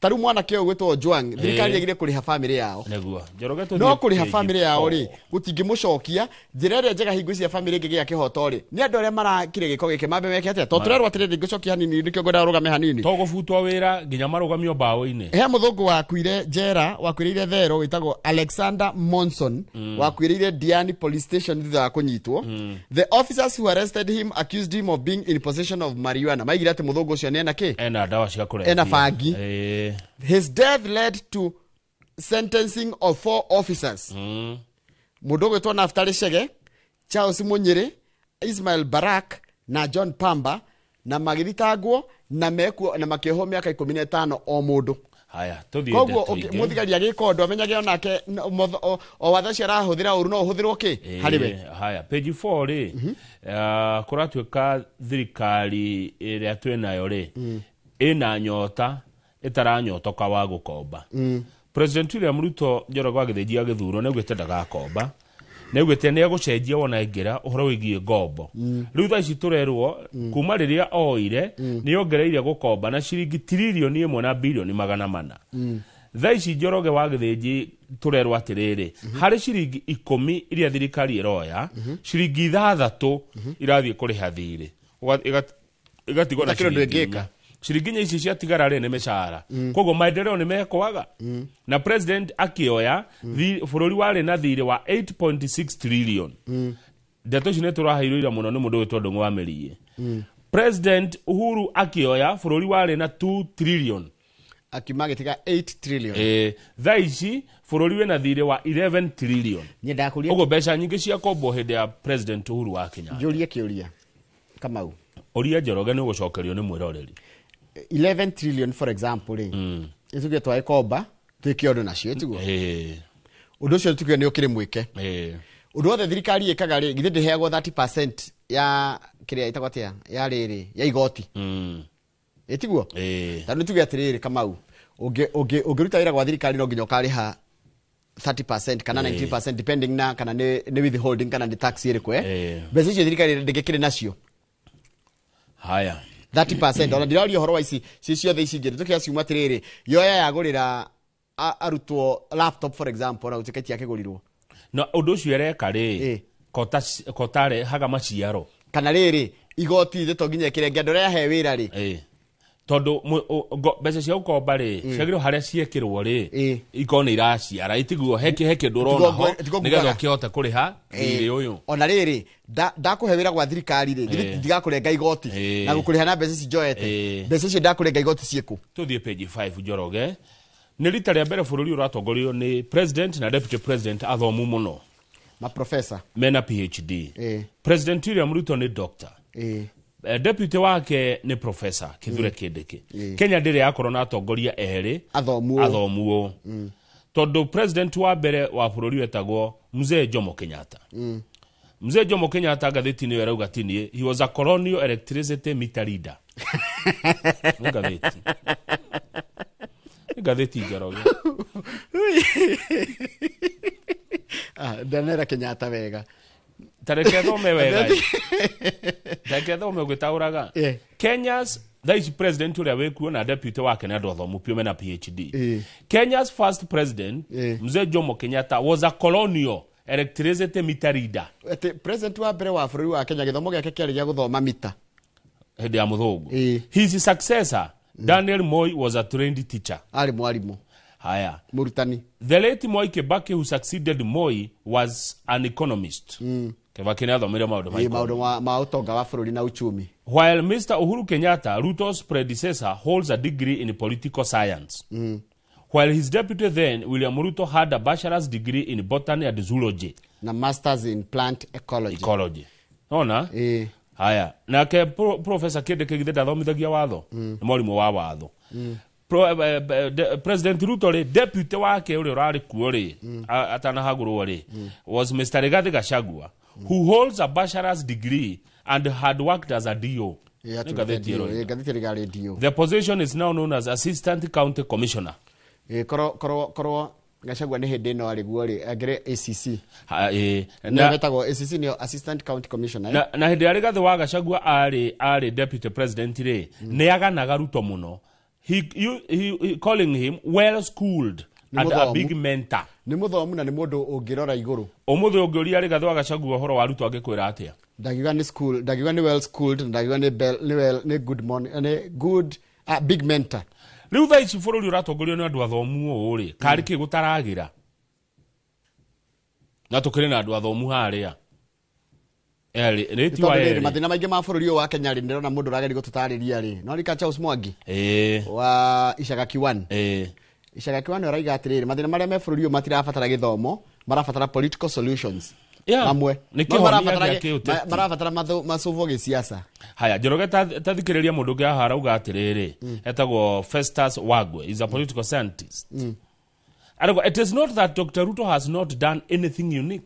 taru mwana kio gwitwo Ojwang thirikari yagire kuriha family yao neguo Njoroge tu no kuriha family yao ri gutingimucokia njira ria njega hingo cia family ngi gia kihoto ri ni andu aria marakire giko gike mambe meke atia to turerwo atiriri ngicokia hanini ndikio ngoda rugame hanini to gufutwa wira nginya marugamio bawo-ini he muthungu wa kuire njera wa kuirire thero witagwo Alexander Monson wa kuirire Diani police station thutha wa kunyitwo the officers who arrested him accused him of being in possession of marijuana maigira ati muthungu ucio ni ena ki ena dawa cia kurebia ena fangi his death led to sentencing of 4 officers mundu gwitwo Naftali Chege, Charles Munyiri, Ismail Barak na John Pamba na magithitangwo na mekuo na makieho miaka 15 o mundu haya tuthie koguo muthigari agikondo amenyage onake o watha cia rahuthira uru no uhuthirwo ki hariwe haya page 4 ri kuratuika thirikari iria twenayo ri ina nyota itaranyotoka wa gukomba President William Ruto Njoroge agithejia githuro negwete ndagakomba negwete ne gucenjia wona ingira uhoro wigie ngombo riu tha ici turerwo kuma riria oire ni ongereire gukomba na ciringi trilioni 1 na bilioni 400 tha ici Njoroge wagitheji turerwo atiriri hari ciringi 10 iria thirikari iroya ciringi 6 irathie kuriha thiri igatigwo na ciringi ciringi ici cia tigara ri ni mishara kogo maendeleo ni mekwaga na president akioya bururi wari na thiri wa 8.6 trillion ndeto cine turahairira muno ni mundu witwa Ndung'u wa Mirie president Uhuru akioya bururi wari na 2 trillion akimagetiga 8 trillion thaici bururi wina thiri wa 11 trillion ogo besha nyingi cia kombo hinde ya president Uhuru wa Kenya juria kiuria Kamau oria Njoroge ni gucokerio ni mwiroreri 11 trillion for example ituge twa komba twike undu nacio tiguo undu ucio tuge ni ukiri mwike undu othe thirikari ikaga ri githe ndiheagwo 30% ya kiria itagwatia ya riri ya igoti etiguo tanu tuge atiriri Kamau ungiruta wira gwa thirikari no nginya ukariha 30% kana 19% depending na kana ni withholding kana ni tax iri kwe besi icio thirikari ndingikire nacio haya 30% ona ndirario horo wa ici ciothe ici ngiri tukia ciuma tiriri yoya yagurira arutwo laptop for example na utiketi yakigurirwo na undu ucio ereka ri kotare haga maciaro kana riri igoti thito nginya kirenge andu ria he wira ri tondu mbeca cia gukomba ri ciagiro haria ciekirwo ri ikona iraciara itiguo heke ndurona ho nigetha ukihota kuriha thiri uyu ona riri ndakuhe wira gwa thirikari ri ndigakurenga igoti na gukuriha na mbeca cijoete mbeca cio ndakurenga igoti cieku tuthie page 5 Njoroge ni rita ria mbere bururi uratongorio ni president na deputy president athomu muno ma professor mena PhD president William Ruto ni doctor deputy wake ni professor Kithure Kindiki Kenya ndiri yakorwo na atongoria eri athomuo tondu president wa mbere wa bururi wetagwo Mzee Jomo Kenyatta Mzee Jomo Kenyatta gatheti ni werauga tini he was a colonial electricity meter reader gatheti Njoroge Danera Kenyatta wega tareke thome wega tareke thome gwitauraga Kenya's vice president uria wekuo na deputy wake na ndothomu pio mena PhD. Kenya's first president Mzee Jomo Kenyatta was a colonial electricity meter reader. President wa mbere wa bũrũri wa Kenya gĩthomo gĩake kĩarĩ gĩa gũthoma mita hĩndĩ ya mũthũngũ. His successor Daniel Moi was a trained teacher. Ari mwalimu. Haya. Murutani. The late Mwai Kibaki who succeeded Moi was an economist. Kibaki nĩ athomire maũndũ ma ũtonga wa bũrũri na uchumi. While Mr. Uhuru Kenyatta, Ruto's predecessor, holds a degree in political science. While his deputy then, William Ruto, had a bachelor's degree in botany and zoology. Na masters in plant ecology. Ona? Haya. Nake Professor Kede Kegide dathomithagia watho. Mwalimu wa watho. President Ruto le deputy wake ule urari kuo ri atanahagurwo ri was Mr. Rigathi Gachagua, who holds a bachelor's degree and had worked as a DO. The position is now known as Assistant County Commissioner. Koro Gachagua ni hindi no ari guo ri agire ACC. Na betagwo ACC ni Assistant County Commissioner. Na hindi ari Rigathi wa Gachagua ari deputy president ri ni aganaga Ruto muno. He calling him well schooled and a big mentor. Ni muthomu na ni mundu ungirora iguru. Omuthe ungiuria Rigathi wa Gachagua horo wa Ruto angikwira atia. Ndagiga ni school, ndagiga ni well schooled, ndagiga ni good morning, ni good big mentor. Riu tha ici bũrũri ũratongorio nĩ andũ athomu ũũ-rĩ, karĩ kĩ gũtaragira. Na tũkĩrĩ na andũ athomu harĩa. Rĩti wa erĩ. Mathĩna maingĩ ma bũrũri ũyũ wa Kenya rĩ ndĩrona mũndũ ũrageria gũtũtarĩria rĩ. No rika Charles Mwangi. Wa Icaka Kiwani. Icaka Kiwani araiga atĩrĩrĩ, mathĩna marĩa me bũrũri ũyũ matirabatara gĩthomo, marabatara political solutions. Amwe. Marabatara masovo gĩsiasa. Haya, Njoroge tathikĩrĩria mũndũ ũngĩ haha arauga atĩrĩrĩ, etagwo Festus Wagwe, is a political scientist. Arauga, it is not that Dr. Ruto has not done anything unique.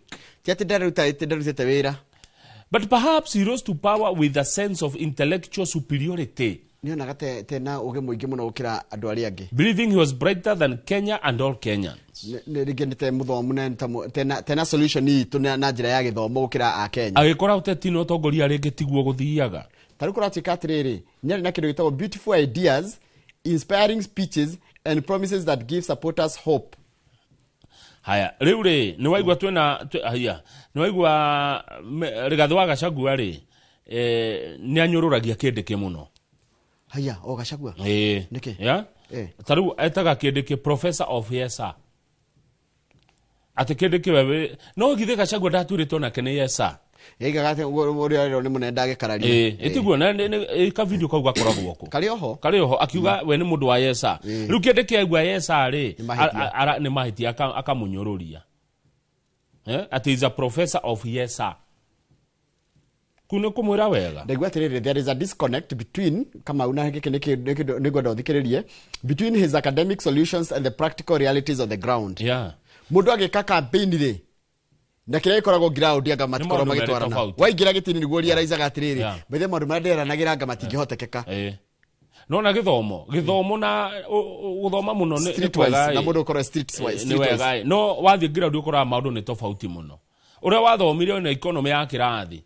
But perhaps he rose to power with a sense of intellectual superiority. Believing he was brighter than Kenya and all Kenyans. Agĩkora ũteti na ũtongoria rĩngĩ tiguo gũthiaga. Beautiful ideas, inspiring speeches and promises that give supporters hope. Haya, riu ri ni waigua twena haya, ni waigua Rigathi wa Gachagua ri ni anyururagia kindiki muno. Haya, o Gachagua. Niki? Ya? Taru etaga kindiki professor of yesa. Ate kindiki wewe no githe Gachagua ndaturitwo nake ni yesa. Gate uri ni munenda gikararia. Itiguo na ka video kau gakoragwo ko. Kari oho akiuga we ni mundu wa yesa. Riu kindiki aigua yesa ri ni mahiti akamunyoruria. Ati is a professor of yesa. Kuna kumwira wega. Ndaigua atiriri, there is a disconnect between kama una hiki nigwenda uthikiririe between his academic solutions and the practical realities on the ground. Mundu agika campaign ri na kĩrĩa gĩkoragwo ground anga matikoro magĩtwarana. Waingĩra gĩtini nĩguo riaraizaga atĩrĩrĩ, bethe maũndũ marĩa nderanagĩra anga matingĩhotekeka. No na gĩthomo na gũthoma mũno nĩ kwega. Na mũndũ ũkorwo streetwise. Nĩ wega. No wathiĩ ground ũkoraga maũndũ nĩ tofauti mũno. Ũrĩa wathomire na economy ya kĩrathi.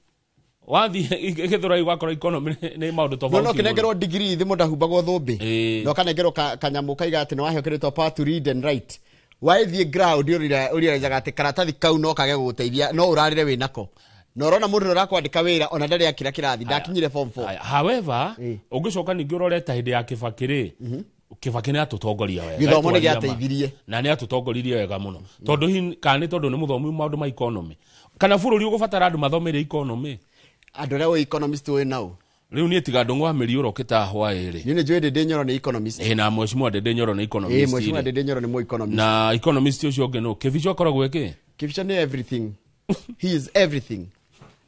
Wathiĩ gĩthũrai gwakora economy nĩ maũndũ tofauti. No kĩnengerwo degree thĩ mũndũ ahumbagwo thũmbĩ. No kanengerwo kanyamũ kaiga atĩ nĩ waheo power to read and write. Waithie ground uriaizaga ati karatathi kau no kage guteithia no urarire wi nako no urona mundu urakwandika wira ona ndari akira kirathi ndakinyire form 4. However ungicoka ningi uroreta hindi ya Kibaki Kibaki ni atutongoria wega githomo ni giateithirie na ni atutongoririe wega muno tondu kana tondu ni muthomi maundu ma economy kana bururi ugubatara andu mathomere economy andu rao economist we nao riu ni tiga ndongo amiri urokita hwairi ni njwe Ndindi Nyoro ni economist na mheshimiwa Ndindi Nyoro ni economist mheshimiwa Ndindi Nyoro ni mo economist na economist ucio ngeno Kibicho akoragwo eki Kibicho ni everything he is everything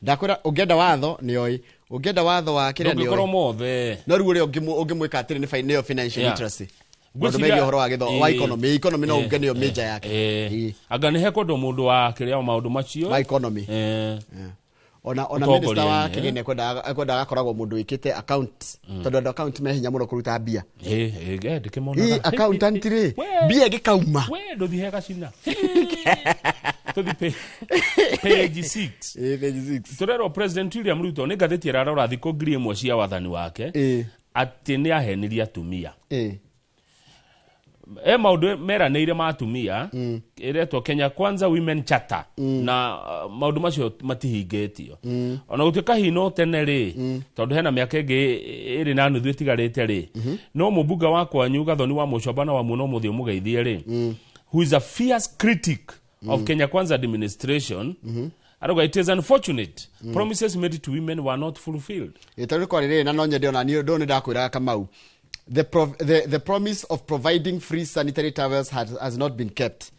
ndakwira ungenda watho ni oi ungenda watho wa kiria ni oi ngikoro mothe no riu uri ungimwika atiri ni financial literacy Gwĩciria megi horo wa githo wa economy no ungene yo major yake anga ni heko ndo mundu wa kiria maundu macio wa economy ona minister wa kigeni ekwenda gakoragwo mundu wikite account tondu account me hinya muno kuruta mbia ndikimona accountant ri mbia gikauma we nduthi hega cina tuthi page 6 page 6 turero President William Ruto ni gatheti irarora thiko ngiri imwe cia wathani wake ati ni ahenirie atumia maundu meranĩire ma atumia iretwo Kenya Kwanza Women Charter na maundu macio matihingĩtio ona gũtuĩka hino tene rĩ tondũ hena mĩaka ĩngĩ ĩrĩ na nuthu ĩtigarĩte rĩ no mũmbunge wa kwanyu Gathoni wa Mũcomba na wa muno mũthĩ mũgeithie rĩ who is a fierce critic of Kenya Kwanza administration aroga it is unfortunate promises made to women were not fulfilled ĩtarĩ kwa rĩrĩ na no nyende ona niĩ ndone ndakwĩraga Kamau the promise of providing free sanitary towels has not been kept.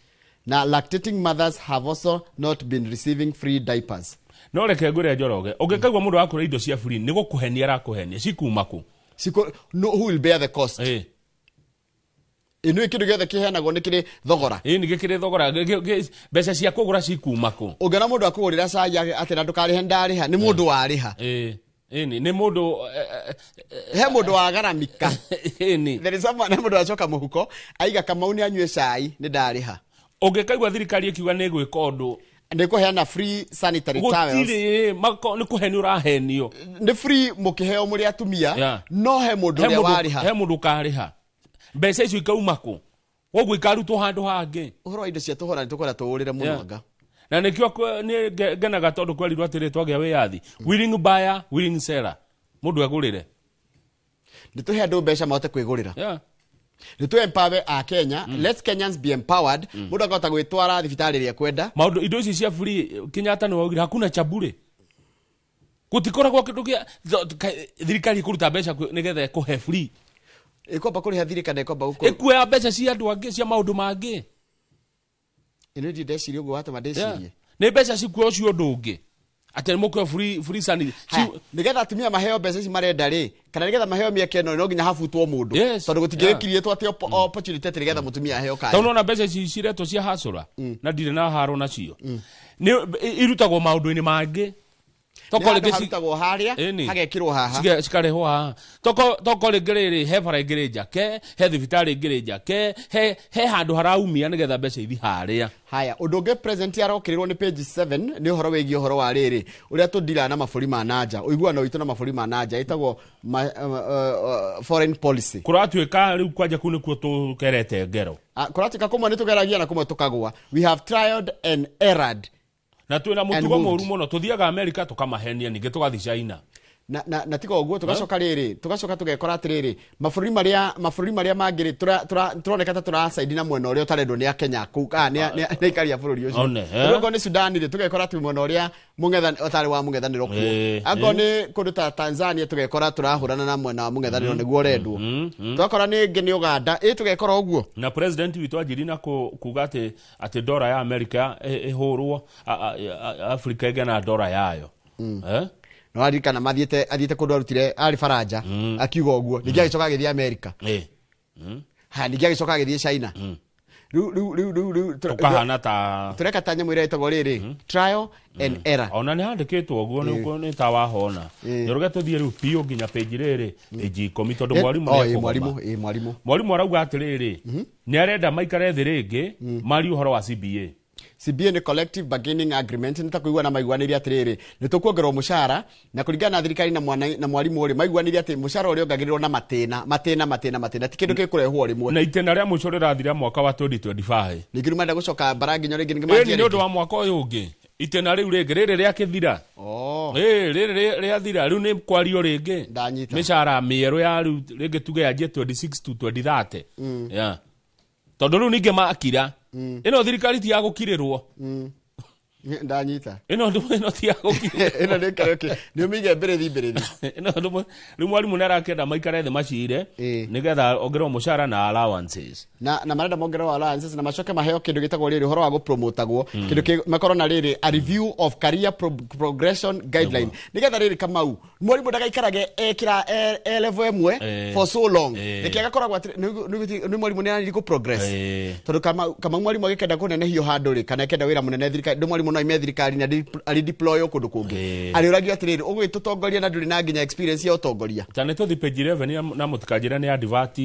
Now, lactating mothers have also not been receiving free diapers. No reke ngure Njoroge. Ũngĩkaigua mũndũ akũra indo cia free nĩ gũkũhenia arakũhenia. Cikuma kũ? No, who will bear the cost? Inu ikindu giothe kiheanagwo ni kiri thogora. Ni gikiri thogora. Mbeca cia kũgũra cikuma kũ? Ũngĩona mũndũ akũgũrĩra cai atĩ na ndũkarĩhe ndariha nĩ mũndũ warĩha. Ni mundu he mundu wa garamika there is someone mundu acoka muhuko aiga Kamau ni anyue cai ni ndariha ungikaigua thirikari ikiuga ni gwika undu ni kuheana free sanitary towels gutiri ni kuheni urahenio ni free mukiheo muri atumia no he mundu ria wariha he mundu kariha mbeca icio ikauma ku woguo ikarutwo handu hangi uhoro indo cia tuhora ni tukora tuurire munonga na nikio ni genaga tondu kwerirwo atiri twagĩa wiyathi willing buyer willing seller mundu agurire nituhe andu mbeca mahote kwigurira nitu empower a Kenya let Kenyans be empowered mundu akahota gwitwara thibitari ria kwenda maundu indo ici cia free Kenyatta ni waugire hakuna chabure gutikoragwo kindu kia thirikari ikuruta mbeca nigetha kuhe free ikomba kuriha thirikari ikomba gukuru ikuya mbeca cia andu angi cia maundu mangi Inedi ndeciria ugo hata madecirie. Ni mbeca cikuo cio ndungi. Ati mukwe free sanity. Nigetha atumia maheo mbeca ici marenda ri kana nigetha maheo miaka ino no nginya habutwo mundu. Tondu gutigirikirie tu ati opportunity ati nigetha mutumia aheo kai. Tondu na mbeca ici ciretwo cia hasura na ndire na haro nacio. Ni irutagwo maundu-ini mangi. Toko harutagwo haria hagekirwo haha cikarehwo haha toko rĩngĩrĩrĩ he bara ĩngĩrĩ njake he thibitarĩ ĩngĩrĩ njake he handũ haraumia nĩgetha mbeca ithi harĩa haya ũndũ ũngĩ president arokĩrĩrwo nĩ page 7 nĩ ũhoro wĩgiĩ ũhoro wa rĩrĩ ũrĩa tũndira na mabũrũri ma nanja ũiguano witũ na mabũrũri ma nanja ĩtagwo foreign policy kũratuĩka rĩu kwanja kũu nĩkuo tũkerete ngero kũratuĩka kũmwe nĩ tũgeragia na kũmwe tũkagwa we have tried and erred na twina mutugo moru muno tuthiaga America tukamahenia ninge tugathi China na tiga uguo tugacoka riri tugacoka tugekora atiriri mabũrũri maria mangiri turoneka ta turasaidi na mwena uria utarendwo ni Kenya kuka ni ikaria bũrũri ucio tugo ni Sudan ri tugekora tu mwena uria mungethan utari wa mungethaniro kuo ango ni kundu ta Tanzania tugekora turahurana na mwena wa mungethaniro niguo rendwo tugakora ni ngeni Uganda tugekora uguo na president witu ajirina kuga ati dola ya America ihurwo Africa igana dola yayo no arikana athiete kundu arutire ari Faranja akiuga uguo ningi agicoka agithia America ningi agicoka agithia China tukahana ta tureka ta nyamu ira itagwo riri trial and error ona ni handikitwo uguo ni ta wahona njoroge tuthie riu piu nginya page riri page 10 tondu mwarimu arauga atiriri ni arenda maikare thi ringi mari uhoro wa CBA ni collective bargaining agreement nitakuigua na maiguaniria atiriri nitukuongerwo mushara na kuringana na thirikari na mwarimu uri maiguaniria ati mushara uri ongagirirwo na matena tikindu kikurehwo rimwe na itena ria muco rirathira mwaka wa 2025 ningiru menda gucoka barangi nyo ringi ngimathia ni undu wa mwaka uyu ungi itena riu ringi riri ria kithira riri ria thira riu ni kwario ringi mishara mieru ya riu ringi tuge ya 26 to 2030 tondu riu ninge makira ino thirikari ti ya gukirirwo ndanyita ino ti ya gukirirwo ino ni karaoke ni umige mbere ino ri mwarimu narakenda maikare the machire nigetha ongerwo mushara na allowances na marenda mongerwo allowances na macoke maheo kindu gitagwo riri uhoro wa gupromotagwo kindu makoro na riri a review of career progression guideline nigetha riri Kamau mwarimu ndagaikarage ekira level emwe for so long nikiaga koragwo ni mwarimu ni ari ku progress tondu kama mwarimu agikenda kunene hiyo handuri kana ekenda wira munene thirikari ndo mwarimu muno ime thirikari na ali deploy kundu kungi ariuragio atiriri ugwitutongoria na nduri na nginya experience ya utongoria tane tuthi page 11 na mutikajira ni advert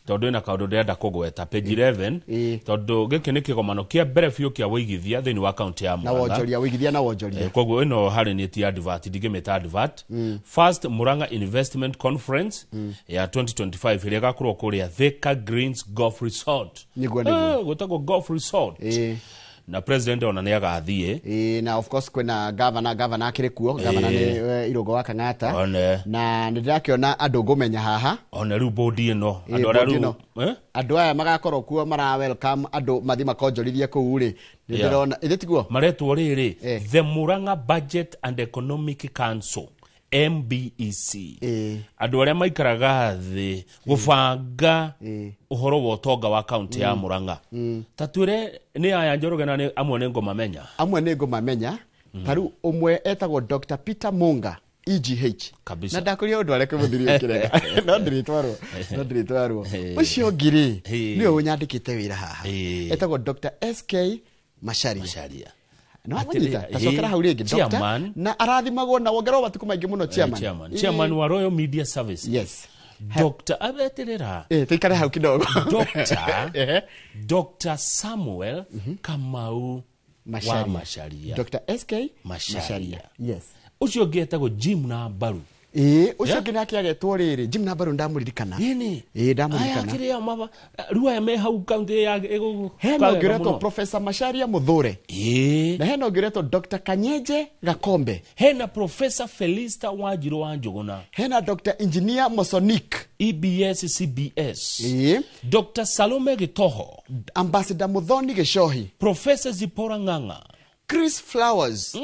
tondu ina kaundu ndenda kugweta page 11 tondu giki ni kigomano kia mbere fiu kia wigithia thini wa account ya Murang'a na wonjoria wigithia na wonjoria koguo ino hari ni ti advert ndigimeta advert first Murang'a Investment Conference ya 2025 ile gakurwo kuria Thika Greens Golf Resort gutagwo Golf Resort na president ona ni agathie na of course kwena governor akirikuo governor ni Irogo wa Kang'ata na ndirakiona andu ngumenya haha ona riu bodi ino andu aya magakorwo kuo mara welcome andu mathi makonjorithie kuu ri ndirona ithitiguo maretwo riri the Murang'a Budget and Economic Council MBEC andu aria maikaraga thi gubanga uhoro wa utonga wa county ya Murang'a tatwire ni aya Njoroge na ni amwe ni ngomamenya taru umwe etagwo Dr. Peter Munga EGH kabisa na ndakuria undu areke muthirio kirega no ndiritwarwo ucio ngiri ni unyandikite wira haha etagwo Dr. SK Masharia no amanyita tacokera hau ringi doctor na arathimagwo na wongerwo batiku maingi muno chairman wa Royal Media Services Dr. abeterera tikare hau kidogo Dr. Samuel Kamau Masharia Dr. SK Masharia ucio ngetagwo Jim na Baru ucio ngina kiagetwo riri Jim na Baru ndamuririkana ndamuririkana aya kiria maba ruwa me hau county ya hena ngireto Professor Masharia Muthure na hena ngireto Dr. Kanyeje Gakombe hena Professor Felista Wanjiru wa Njuguna hena Dr. Engineer Mosonik EBS CBS Dr. Salome Gitoho Ambassador Muthoni Geshohi Professor Zipora Ng'ang'a Chris Flowers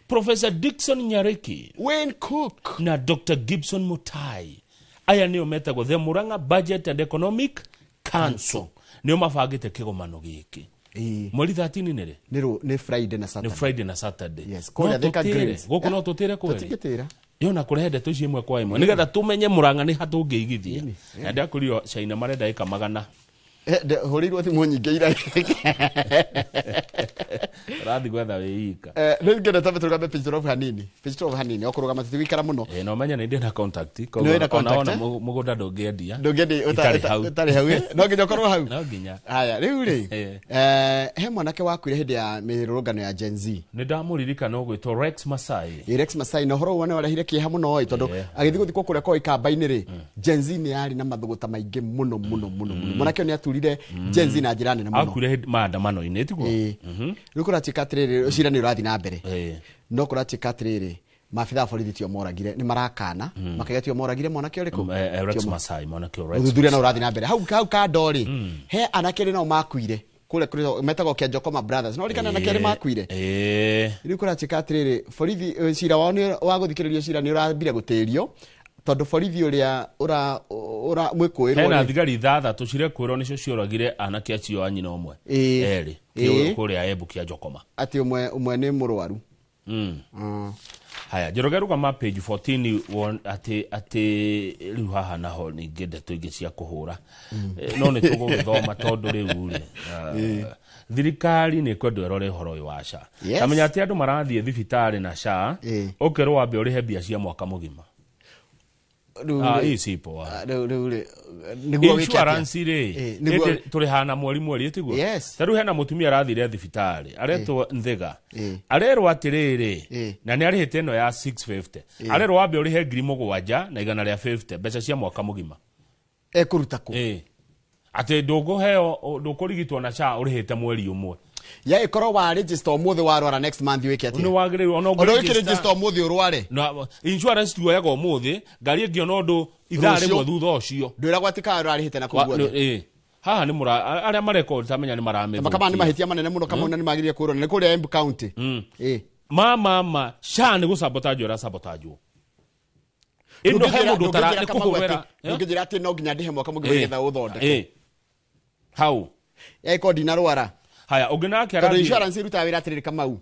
Professor Dickson Nyariki Wayne Cook na Dr. Gibson Mutai aya nio metagwo the Murang'a Budget and Economic Council nio mabangite kigomano giki mweri 13 ni Friday na Saturday yes ko Thika Greens goko no tutire kweli yona kurehende tuci imwe kwa imwe nigetha tumenye Murang'a ni hatungiigithia na ndakurio China marenda ika magana horirwo thimu nyingi ira rathi gwetha wiika ningende tabe turugambe picture of hanini okurugama tiwikara muno no menya ni ndina contact ko ona mugunda ndungiendia utari hau no nginya korwo hau no nginya haya riu ri he mwanake wakwire hindi ya mirurungano ya Gen Z ni ndamuririka no gwitwo Rex Masai no horo wone warehire kieha muno oi tondu agithiko thiko kuria ko ikambaini ri Gen Z ni yari na mathuguta maingi muno mwanake ni aturire Gen Z na njira nene muno akure maandamano ine tiguo riu kuratika atiriri ucira ni urathi na mbere no kuratika atiriri mafitha borithi tio moragire ni marakana makagetio moragire mwanake uriku Rex Masai mwanake Rex uthuthuria na urathi na mbere hau ka ndori he anake ri no makuire kule metagwo kia Jokoma Brothers no rikana anake ri makuire riu kuratika atiriri borithi cira wao ni wa guthikiririo cira ni urambire gutirio tondu borithi uria ura mwikuirwo hena thigari thatha tucire kwirwo nicio cioragire anake acio anyina omwe eri kuria Embu kia Jokoma ati umwe ni murwaru haya Njoroge rugama page 14 ati riu haha naho ni ngedeto ingi cia kuhura no ni tugugithoma tondu riu ri thirikari ni kwendo erore horo uyu wa SHA kamenya ati andu marathie thibitari na SHA ukerwo wambe urihe mbia cia mwaka mugima isipo niguo insurance ri turi hana mweri etiguo taru hena mutumia arathire thibitari aretwo Nthiga arerwo atiriri na ni arihite eno ya 650 arerwo wambe urihe 7,000 na 150 mbeca cia mwaka mugima ekuruta ku ati nduguheo ndukurigitwo na SHA urihite mweri umwe ya ikoro wa register muthi warwara next month wiki ati no wagirirwo no register muthi urware no insurance tuoyaga muthi ngari ngi ono ndu ithare mwe thutha ucio ndwira gwatika ararihite na kuguo haha ni mura aria marecord tamenya ni marame makama ni mahitia manene muno kamona ni magiriye kurwo ni kuria Embu County mama SHA ni gusabotage ora sabotage ino he mundu tara ni kuhwera ngigira ati no nginya ndihe mwaka mugima getha uthondeke how eko dinarwara haya ugina kiara insurance iruta wira atiriri Kamau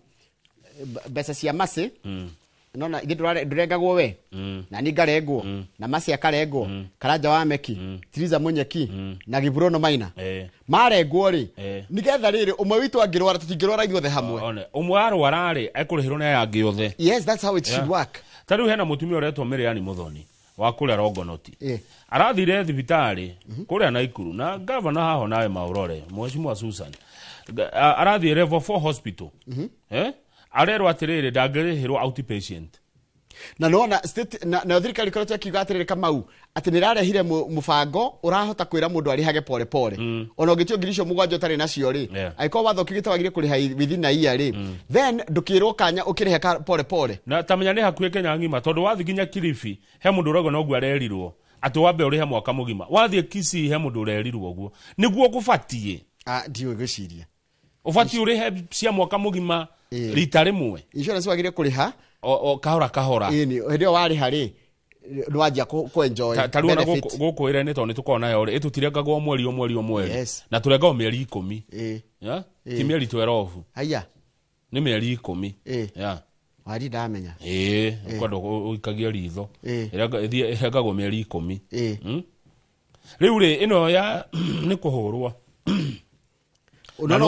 mbeca cia masi nona ithe ndurengagwo we na ni ngarengwo na Macia karengwo Karanja wa Meki Tiriza Munyeki na Gibrono Maina marengwo ri nigetha riri umwe witu angirwara tutingirwara ithuothe hamwe umwe arwara ri ekurihirwo na yangi othe. Yes, that's how it should work. Tariu hena mutumia uretwo Miriani Muthoni wa kuria Rongonoti arathire thibitari kuria Naikuru na governor haho nawe maurore Mheshimiwa Susan arathire level 4 hospital arerwo atiriri ndangirihirwo outpatient na nona state na thirikari korotwo kiuga atiriri Kamau ati nirarehire mubango urahota kwira mundu arihage pole pole ona ungitio ngirisho mugwanja utari nacio ri aiko watho kigite wagire kuriha within a year ri then ndukirwo kanya ukirihe pole pole na tamenya ni hakuye Kenya ngima tondu wathiginya Kilifi he mundu rogo no gwarerirwo ati wambe urihe mwaka mugima wathie Kisii he mundu urerirwo guo niguo gubatie ndio gwiciria ubatie urihe cia mwaka mugima rita rimwe insurance wagire kuriha o kahora ni ndio wari hari ndwajia ku enjoy taruna guku ire ni toni tukona yo ri itutirengagwo mweri na turengagwo mieri 10 ya ti mieri 12 haya ni mieri 10 ya wari ndamenya kwenda uikagia ritho irengagwo mieri 10 riu ri ino ya ni kuhurwo unaona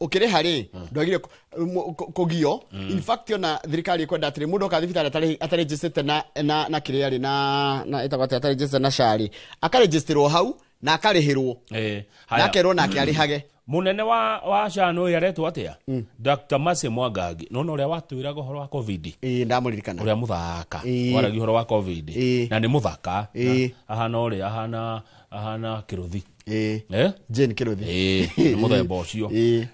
ukiriha ri ndwagire kugio in fact ona thirikari kwenda atiri mundu akathibitari ataregister na kiria ri na etagwate ataregister na shari akaregisterwo hau na akarihirwo na kerwo na kiarihage munene wa shano yaretwo atia Dr. Mase Mwangangi nona uria watwiraga horo wa covid ndamuririkana uria muthaka waragi horo wa covid na ni muthaka ahana uria ahana Kiruthi Jane Kiruthi muthemba ucio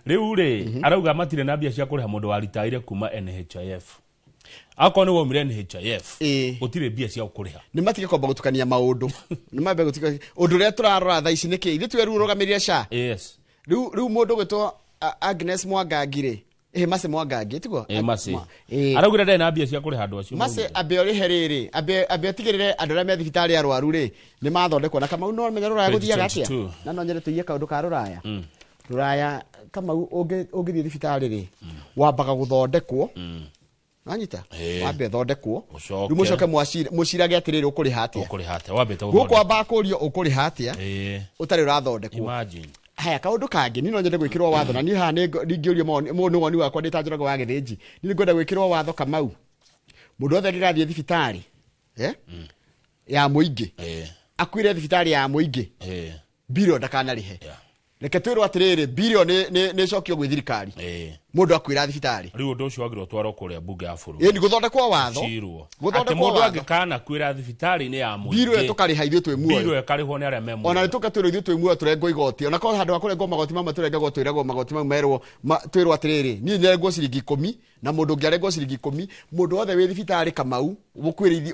riu ri arauga matire na mbia cia kuriha mundu wa ritaire kuma NHIF akon ni womire NHIF utire mbia cia kuriha ni matige kwamba gutukania maundu ni mabe gutukania undu ria turarora tha ici niki ithu tweru rugamiria sha riu mundu gwitwo Agnes Mwangangi Mase Mwangangi tiguo Mase araugira ndai na mbia cia kuriha andu acio Mase abeori heriri abetigirire andu aria me thibitari arwaru ri ni mathondekwo na Kamau no menya ruraya guthiaga atia na no nyere tuiye kaundu ka ruraya ruraya Kamau ungithie thibitari ri wambaga guthondekwo anyita wambe thondekwo riu mucoke mucirage atiriri ukuriha atia wambe ta guko amba kurio ukuriha atia utari urathondekwo imagine haya kaundu kangi nino nyende gwikirwo watho na ni ha ningiuria mundu woni wakwa nditanjiraga wa githiji ni ngwenda gwikirwo watho Kamau mundu othe ngigathie thibitari ya muingi akwire thibitari ya muingi biro ndakanarihe reke twirwo atiriri biro ni cokio gwi thirikari mundu akwira thibitari riu undu ucio wagirwo twaro kuria bunge ya buru ni guthondekwo watho ati mundu angikana kwira thibitari ni ya muingi biro tukariha ithu twi muoyo biro ekarihwo ni aria memo ona tukatwirwo ithu twi muoyo turengo igoti ona ko handu akurengwo magoti mama turengagwo twiragwo magoti mama merwo twirwo atiriri ni ndirengwo ciringi 10 na mundu ngiarengwo ciringi 10 mundu othe wi thibitari Kamau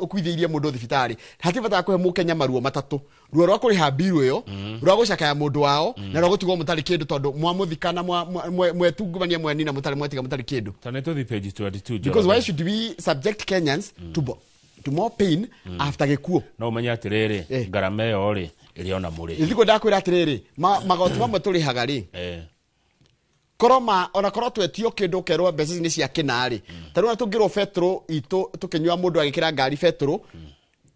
ukwitheirie mundu thibitari hatibata kuhe mukenya maruo matatu ruo rwa kuriha biro iyo rwa gucakaya mundu wao na rwa gutigwo mutari kindu tondu mwamuthikana mwetungumania mweni na mutari mwetiga mutari kindu tane to the page 22 because why should we subject Kenyans to more pain after gikuo no menya atiriri ngarama yo ri iriona muri ithiko ndakwira atiriri magoti mamwe turihaga ri koroma ona korwo twetio kindu kerwo mbeca ni cia kinari taruna tungirwo fetro itu tukinywa mundu agikira ngari fetro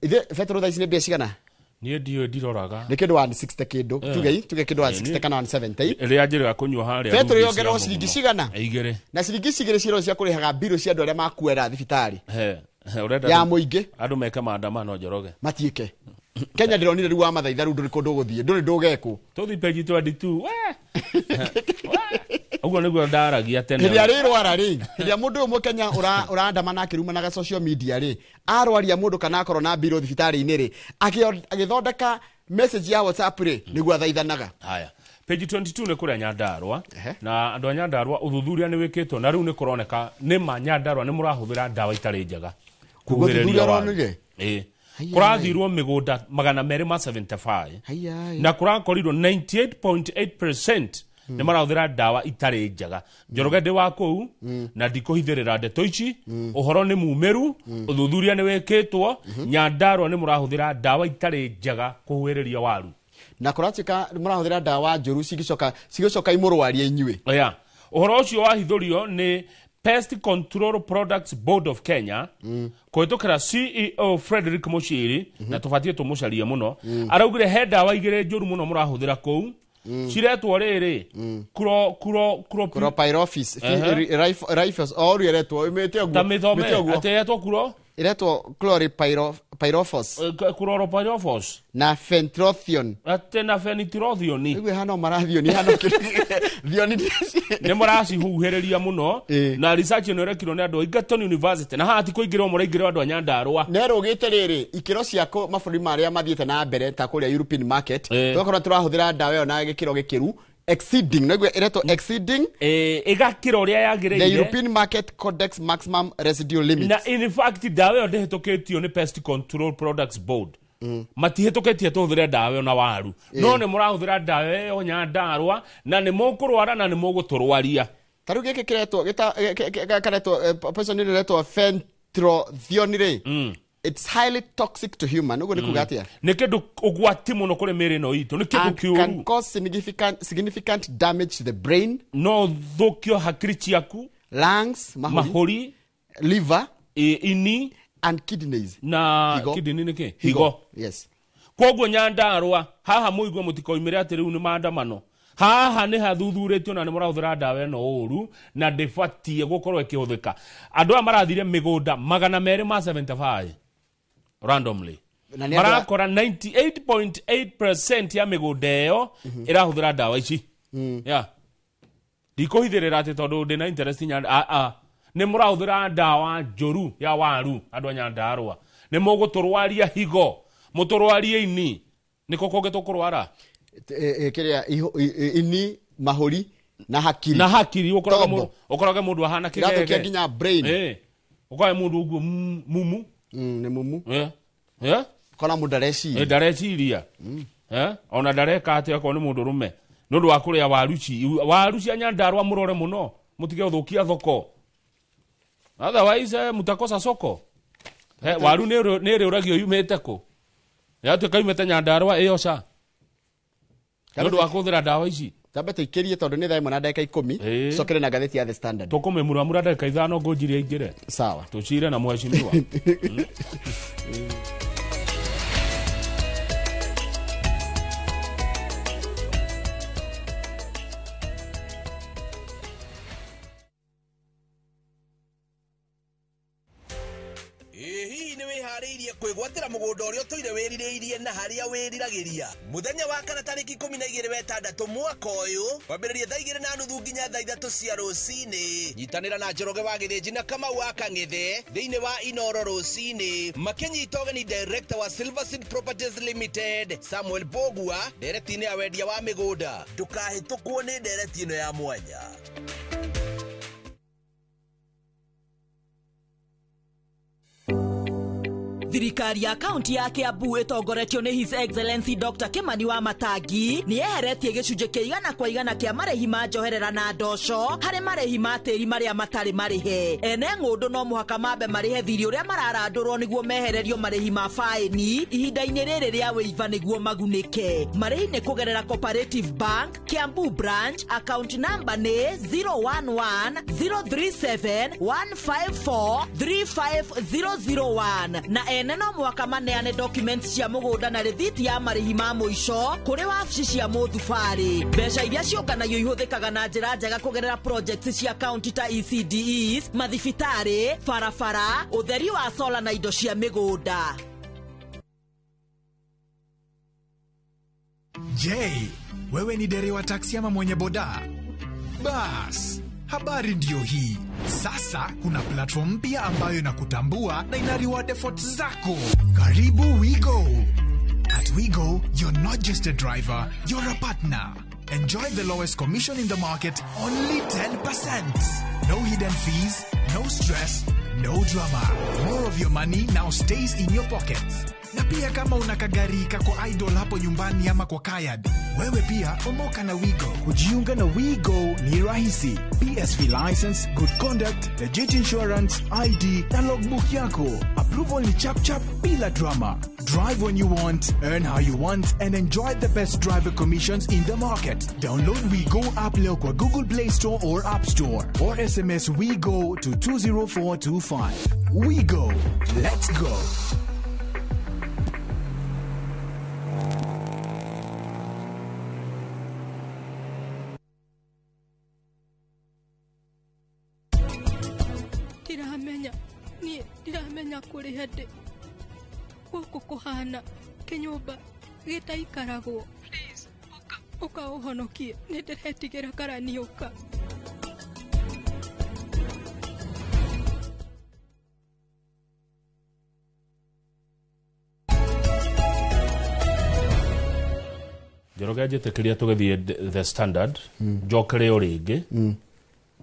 ithe fetro thaisi ni mbia cigana ni ndio ndiroraga ni kindu 160 kindu tuge kindu 160 kana 170 ria njira kunywa haria fetro yongerwo ciringi cigana igire na ciringi cigire ciro cia kurihaga biro cia andu aria makuera thibitari urenda ya muingi andu meka maandamano njoroge matiike Kenya ndironire riu wa mathaitha riu nduri kundu guthie nduri ndugeko tuthi page 22 uguo niguo ndaragia tene hiria rirwara ri hiria mundu umwe Kenya urandamana akirumanaga social media ri arwaria mundu kana akorwo na biro thibitari-ini ri agithondeka message ya WhatsApp ri niguo athaithanaga haya page 22 ni kuria Nyandarua na andu a Nyandarua uthuthuria ni wikitwo na riu ni kuroneka ni ma Nyandarua ni murahuthira ndawa itari njega kuguthuriria ronige kurathirwo migunda 275 na kurakorirwo 98.8% ni marahuthira ndawa itari njega Njoroge ndi wa kuu na ndikuhithirira ndeto ici uhoro ni mumeru uthuthuria ni wikitwo Nyandarua ni murahuthira ndawa itari njega kuhwiriria waru na kuratika murahuthira ndawa njuru cigicoka imurwaria inyue uhoro ucio wahithurio ni Pest Control Products Board of Kenya kuhitũkĩra CEO Frederick Muchiri na tubatie tumucaria muno araugire he ndawa igĩrĩ njũru muno mũrahũthĩra kũu ciretwo rĩrĩ Chlorpyrifos rifos or iretwo imete oguo tamithome atetwo kuro iretwo Chlorpyrifos na Fenthrothion atena Fenithrothion igwe hano marathioni hano thioni ne maracihuhĩrĩria muno na research ĩno ĩrekirwo nĩ andũ Egerton University na hati kũingĩrwo mũraingĩrwo andũ a Nyandarua nerũgĩte rĩrĩ ikĩro ciako mabũrũri marĩa mathiĩte na mbere ta kũrĩa European market tũkorwo tũrahũthĩra ndawa ĩyo na gĩkĩro gĩkĩru exceeding no iretwo exceeding igakĩra ũrĩa yagĩrĩire the European market codex maximum residual limit na in fact ndawa ĩyo ndĩhĩtũkĩtio nĩ Pest Control Products Board matihĩtũkĩtie tũhũthĩre ndawa ĩyo na waru no nĩ mũrahũthĩra ndawa ĩyo Nyandarua na nĩ mũkũrwara na nĩ mũgũtũrwaria tarĩu gĩkĩ kĩretwo person iretwo Fenthrothion rĩ it's highly toxic to human ugo nikuga atia nĩ kĩndũ ũgwati mũno kũrĩ mĩĩrĩ ĩno itũ nĩ kĩndũ kĩũru can cause significant damage to the brain no thũkio hakiri ciaku lungs mahũri liver ini and kidneys na kidney nĩ kĩ higo yes koguo Nyandarua haha mũigua mũtikoimĩre atĩ rĩu nĩ maandamano haha nĩ hathuthurĩtio na nĩ mũrahũthĩra ndawa ĩno ũũru na ndĩbatiĩ gũkorwo ĩkĩhũthĩka andũ aya marathire mĩgũnda 275 randomly marakora 98.8% ya mĩgũnda ĩyo ĩrahũthĩra ndawa ici ndikũhithĩrĩra atĩ tondũ ndĩ na interest nĩ mũrahũthĩra ndawa njũru ya waru andũ a Nyandarua nĩ mũgũtũrwaria higo mũtũrwarie ini nĩko kũngĩ tũkũrwara kĩrĩa ini mahũri na hakiri ũkoraga mũndũ ahana kĩgege nginya brain ũkoraga mũndũ ũguo mumu nĩ mumu kona mũndũ ndareciria ona ndareka atĩ akorwo nĩ mũndũ rũme nĩ ũndũ wa kũrĩa waru cia Nyandarua mũrore mũno mũtige ũthũkia thoko otherwise mutakosa soko waru nĩ rĩũragio yumĩte kũ yatuĩka yumĩte Nyandarua ĩyo nĩ ũndũ wa kũhũthĩra ndawa ici tambe tũikĩrie tondũ nĩ thaa 1 na ndagĩka 10 cokere na ngathĩti ya The Standard tũkũmĩmuramura ndagĩka 5 ngũnjirie aingĩre sawa tũcire na mheshimiwa kwĩgwatĩra mũgũnda ũrĩa ũtũire wĩrirĩirie na harĩa wĩriragĩria mũthenya wa kana tarĩki 12 mwaka ũyũ wambĩrĩrie thaa 2:30 nginya thaa 3 cia rũcinĩ nyitanĩra na Njoroge wa Gĩthĩnji na Kamau wa Kang'ethe thĩinĩ wa Inoro rũcinĩ makĩnyita ũgeni director wa Silverseed Properties Limited Samuel Bogua ndereti-inĩ ya wendia wa mĩgũnda ndũkahĩtũkwo nĩ ndereti ĩno ya mwanya. Thirikari ya kaunti ya Kiambu itongoretio ni His Excellency Dr. Kimani wa Matangi ni eheretie gĩcunjĩ kĩa 100% kĩa marĩhi ma njoherera na ndoco harĩ marĩhi ma tĩri marĩa matarĩ marĩhe. Ene ng'ũndũ no mũhaka mambe marĩhe thirĩ ũrĩa mararandũrwo nĩguo mehererio marĩhi ma faĩni ihinda-inĩ rĩrĩ rĩa wĩiva nĩguo magunĩke. Marĩhi nĩ kũgerera Cooperative Bank Kiambu branch, account number nĩ 011-037-154-35001 na ene no mwaka maneane documents cia mũgũnda na rĩthiti ya marĩhi ma mũico kũrĩ wabici cia mũthubarĩ. Mbeca iria ciũnganagio ihũthĩkaga na njĩra njega kũgerera projects cia county ta ECDEs, mathibitarĩ, barabara, ũtheri wa sola na indo cia mĩgũnda. Je, wewe ni dereva taksi ama mwenye boda? Bas, habari ndio hii. Sasa kuna platform mpya ambayo inakutambua na ina reward efforts zako. Karibu WeGo. At WeGo, you're not just a driver, you're a partner. Enjoy the lowest commission in the market, only 10%. No hidden fees, no stress, no drama. More of your money now stays in your pockets. Na pia kama una kagari kako idle hapo nyumbani ama kwa kayad, wewe pia omoka na WeGo. Kujiunga na WeGo ni rahisi. PSV license, good conduct, legit insurance, ID na logbook yako. approval ni chap chap bila drama. Drive when you want, earn how you want, and enjoy the best driver commissions in the market. Download WeGo app leo kwa Google Play Store or App Store, or SMS WeGo to 20425. WeGo, let's go. Ndiramenya kuri hende guku kuhana kinyumba gitaikaragwo. Please uka uhonokie, nindiretigira karani uka. Njoroge njĩtĩkĩria tũgĩthiĩ The Standard njokere o rĩngĩ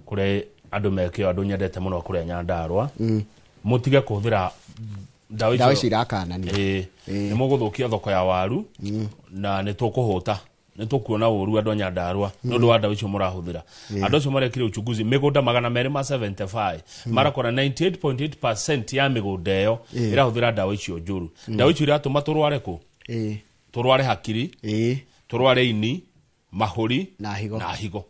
kũrĩa andũ mekĩo andũ nyendete mũno kũrĩa Nyandarua mutige kuhũthĩra ndawa ici irakanania nĩ mũgũthũkia thoko ya waru na nĩ tũkũhũta nĩ tũkuona ũru andũ Nyandarua nĩ ũndũ wa ndawa icio mũrahũthĩra andũ acio marekire uchunguzi mĩgũnda 275 marakora 98.8% ya mĩgũnda ĩyo ĩrahũthĩra ndawa icio njũru ndawa icio iratũma tũrware kũ tũrware hakiri tũrware ini mahũri na higo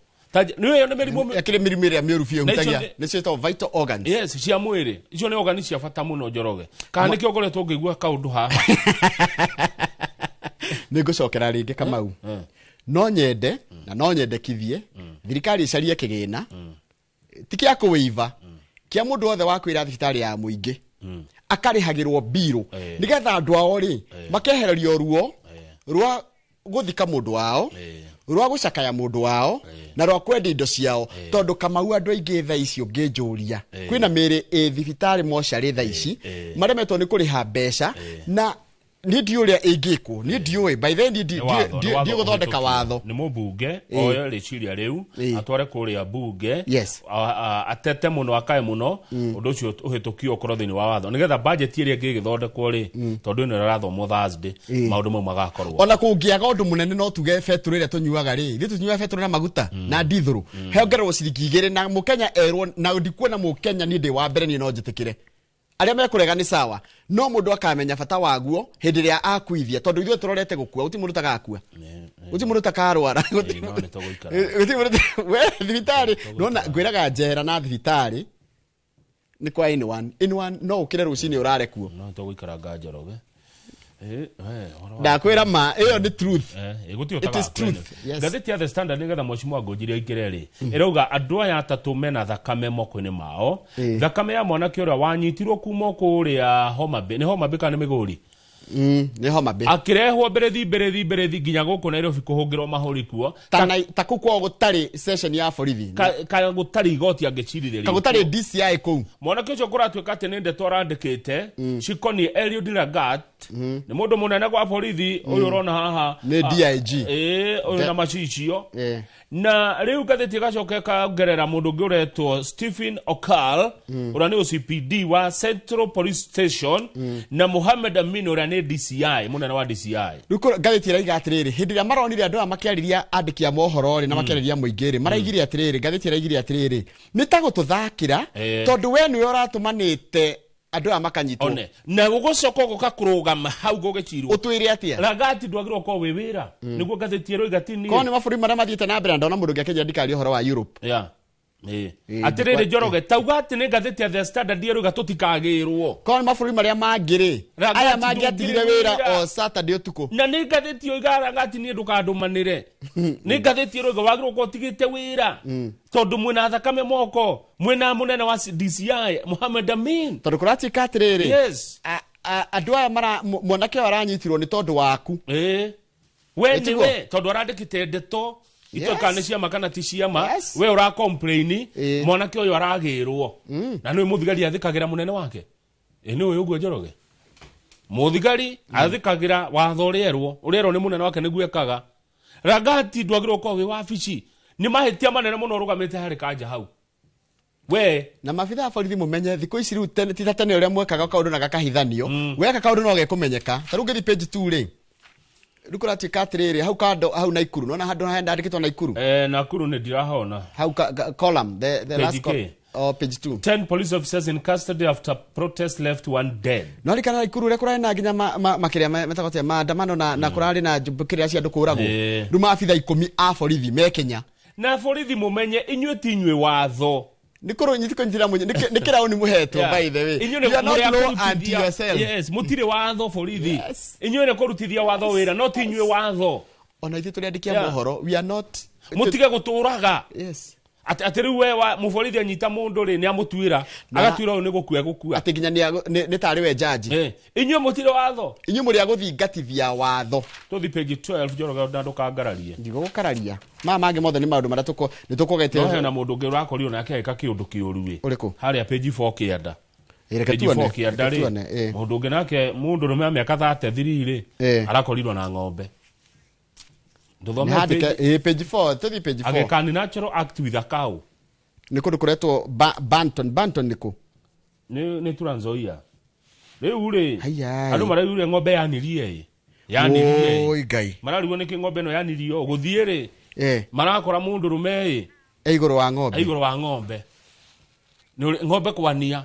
Niwe merimu yakire mirimu ĩrĩa mĩũru biũ hutagia nĩ ciĩtagwo vital organs. Yes, cia mwĩrĩ. Icio nĩ organs cia bata mũno Njoroge. Kana nĩkĩo ngoretwo ngĩigua kaũndũ haha. Nĩngũcokera rĩngĩ Kamau. No nyende na no nyendekithie thirikari icarie kĩgĩna ti kĩa kũwĩiva kĩa mũndũ wothe wa kwĩra thibitarĩ ya mũingĩ akarĩhagĩrwo mbirũ nĩgetha andũ ao rĩ makehererio ruo rwa gũthika mũndũ wao rwa gucakaya mundu wao na rwa kwendi indo ciao tondu Kamau andu aingĩ tha ici ũngĩnjũria kwĩna mĩrĩ thibitarĩ mocarĩ tha ici maremetwo nĩ kũrĩha mbeca na ni ndiũrĩa ĩngĩkwo ni ndiũĩ by then ndi gũthondeka watho nĩ mũmbunge oyo rĩciria rĩu atware kũrĩa bunge atete mũno akae mũno ũndũ ũcio ũhĩtũkio ũkorwo thĩinĩ wa watho nĩgetha budget ĩrĩa ĩngĩgĩthondekwo rĩ tondũ ĩno ĩrathomwo Thursday maũndũ mau magakorwo ona kũngĩaga ũndũ mũnene no tuge betũrũ ĩrĩa tũnyuaga rĩ ithuĩ tũnyuaga betũrũ na maguta na ndithũrũ heongererwo ciringi 2 na mũkenya erwo na ndikuona mũkenya ni ndĩ wa mbere ni no njĩtĩkĩre arĩa mekũrega nĩ sawa no mũndũ akamenya bata waguo hĩndĩ ĩrĩa akuithia tondũ ithuĩ tũrorete gũkua uti mũndũ tagakua uti mũndũ takarwara uti mũndũ we thibitarĩ nona ngwĩraga njera na thibitarĩ nĩ kwa in one no ũkĩre rũcinĩ ũrare kuo no tũgũikaranga Njoroge ndakwĩra ma ĩyo nĩ truth it is truth ngathĩti ya The Standard nĩgetha mwacimwa ngũnjire ikĩrĩ ĩrauga andũ aya atatũ mena thakame moko-inĩ mao thakame ya mwanake ũrĩa wanyitirwo kuma kũrĩa Homa Bay nĩ Homa Bay kana nĩ Mĩgũri nĩ Homa Bay akirehwo mberethi nginya gũkũ Nairobi kũhũngĩrwo mahũri kuo ta kũkwo gũtarĩ session ya borithi ka gũtarĩ igoti angĩcirirĩria ka gũtarĩ DCI kũu mwanake ũcio kũratuĩka atĩ nĩ ndeto arandĩkĩte Shikoni Eliud Lagat nĩ mũndũ mũnene gwa borithi ũyũ ũrona haha nĩ DIG ũyũ na macicio na rĩu ngathĩti gacoke kaongerera mũndũ ũngĩ ũretwo Stephen Okal ũrĩa nĩ OCPD wa Central Police Station na Mohamed Amin ũrĩa nĩ DCI mũnene wa DCI rĩu ngathĩti ĩraiga atĩrĩrĩ hĩndĩ ĩrĩa maronire andũ aya makĩarĩria andĩki a mohoro na makĩarĩria mũingĩ maraigire atĩrĩrĩ ngathĩti ĩraigire atĩrĩrĩ nĩ ta gũtũthakĩra tondũ we nĩwe ũratũmanĩte andũ aya makanyitwo na gũgũcoka gũka kũrũgama hau gũgĩcirwo ũtwĩre atĩa Ragati ndwagĩrĩirwo gũkorwo wĩ wĩra nĩguo ngathĩti ĩrĩa igatini ko nĩ mabũrũri marĩa mathiĩte na mbere ndona mũndũ ngĩakĩnja ndikaria ũhoro wa Europe atĩrĩrĩ Njoroge tauga atĩ nĩ ngathĩti ya The Standard ĩrauga tũtikagĩrwo ko nĩ mabũrũri marĩa mangĩ aya mangĩatigire wĩra o Saturday ũtukũ na nĩ ngathĩti ĩyo Ragati niĩ ndũkandũmanĩre nĩ ngathĩti ĩrauga wagĩrĩirwo gũkorwo ũtigĩte wĩra tondũ mwĩna thakame moko mwĩna mũnene wa DCI Mohamed Amin tondũ kũratuĩka atĩrĩrĩ andũ aya mwanake ũyũ aranyitirwo nĩ tondũ waku we nĩwe tondũ arandĩkĩte ndeto itoka nĩ ciama kana ti ciama we ura complain mwanake ũyũ aragĩrwo na nĩ mũthigari athikagĩra mũnene wake nĩ ũyũ ũguo Njoroge mũthigari athikagĩra watho ũrĩerwo nĩ mũnene wake nĩguo ekaga Ragati ndwagĩrĩirwo gũkorwo wĩ wabici nĩ mahĩtia manene mũno ũrũgamĩte harĩ kanja hau we na mabitha a borithi mũmenye thikũ ici rĩu ti ta tene ũrĩa mwekaga kaũndũ na gakahithanio weka kaũndũ no gekũmenyeka ta rĩu ngĩthi page 2 rĩ rĩu kũratuĩka atĩrĩrĩ hau kando hau Naikuru nona handũ haya ndandĩkĩtwo Naikuru Nakuru nĩ ndirahona hau column the last column page 2. 10 police officers in custody after protest left one dead. No rikana ikuru re kurana nginya makiria metagote maandamano na kurari na mbukiria cia ndukuragwo. Ruma afitha 10 a borithi me Kenya. Na borithi mumenye inywe tinywe watho. Nikoro nyitiko njira munye nikira oni muheto by the way. You are not law and yourself. Yes, mutire watho borithi. Inywe ne kurutithia watho wira no tinywe watho. Ona ithu turiandikia mohoro we are not mutige guturaga. Yes. Atiriu we wa muborithi anyita mundu ri ni amutwira agatwira ni gukua ati ginya ni tari we judge inywe mutire watho inywe muri aguthingatithia watho tuthi page 12 Njoroge ndandukangararie ndigo gukararia mangi mothe ni maundu maria nitukugetie no na mundu ngi urakorio nake eka kiundu kiuru wi uriku haria page 4 kianda page 4 kianda ri mundu ngi nake mundu rume miaka 33 ri arakorirwo na ng'ombe page 4 tuthi page 4 agekani natural act with a cow niko kuretwo Banton niko ni Trans Nzoia riu ri andu maraiure ng'ombe yanirie oi gai marariwo niki ng'ombe no yanirio guthie ri marakora mundu rume iguru wa ng'ombe ni ng'ombe kwania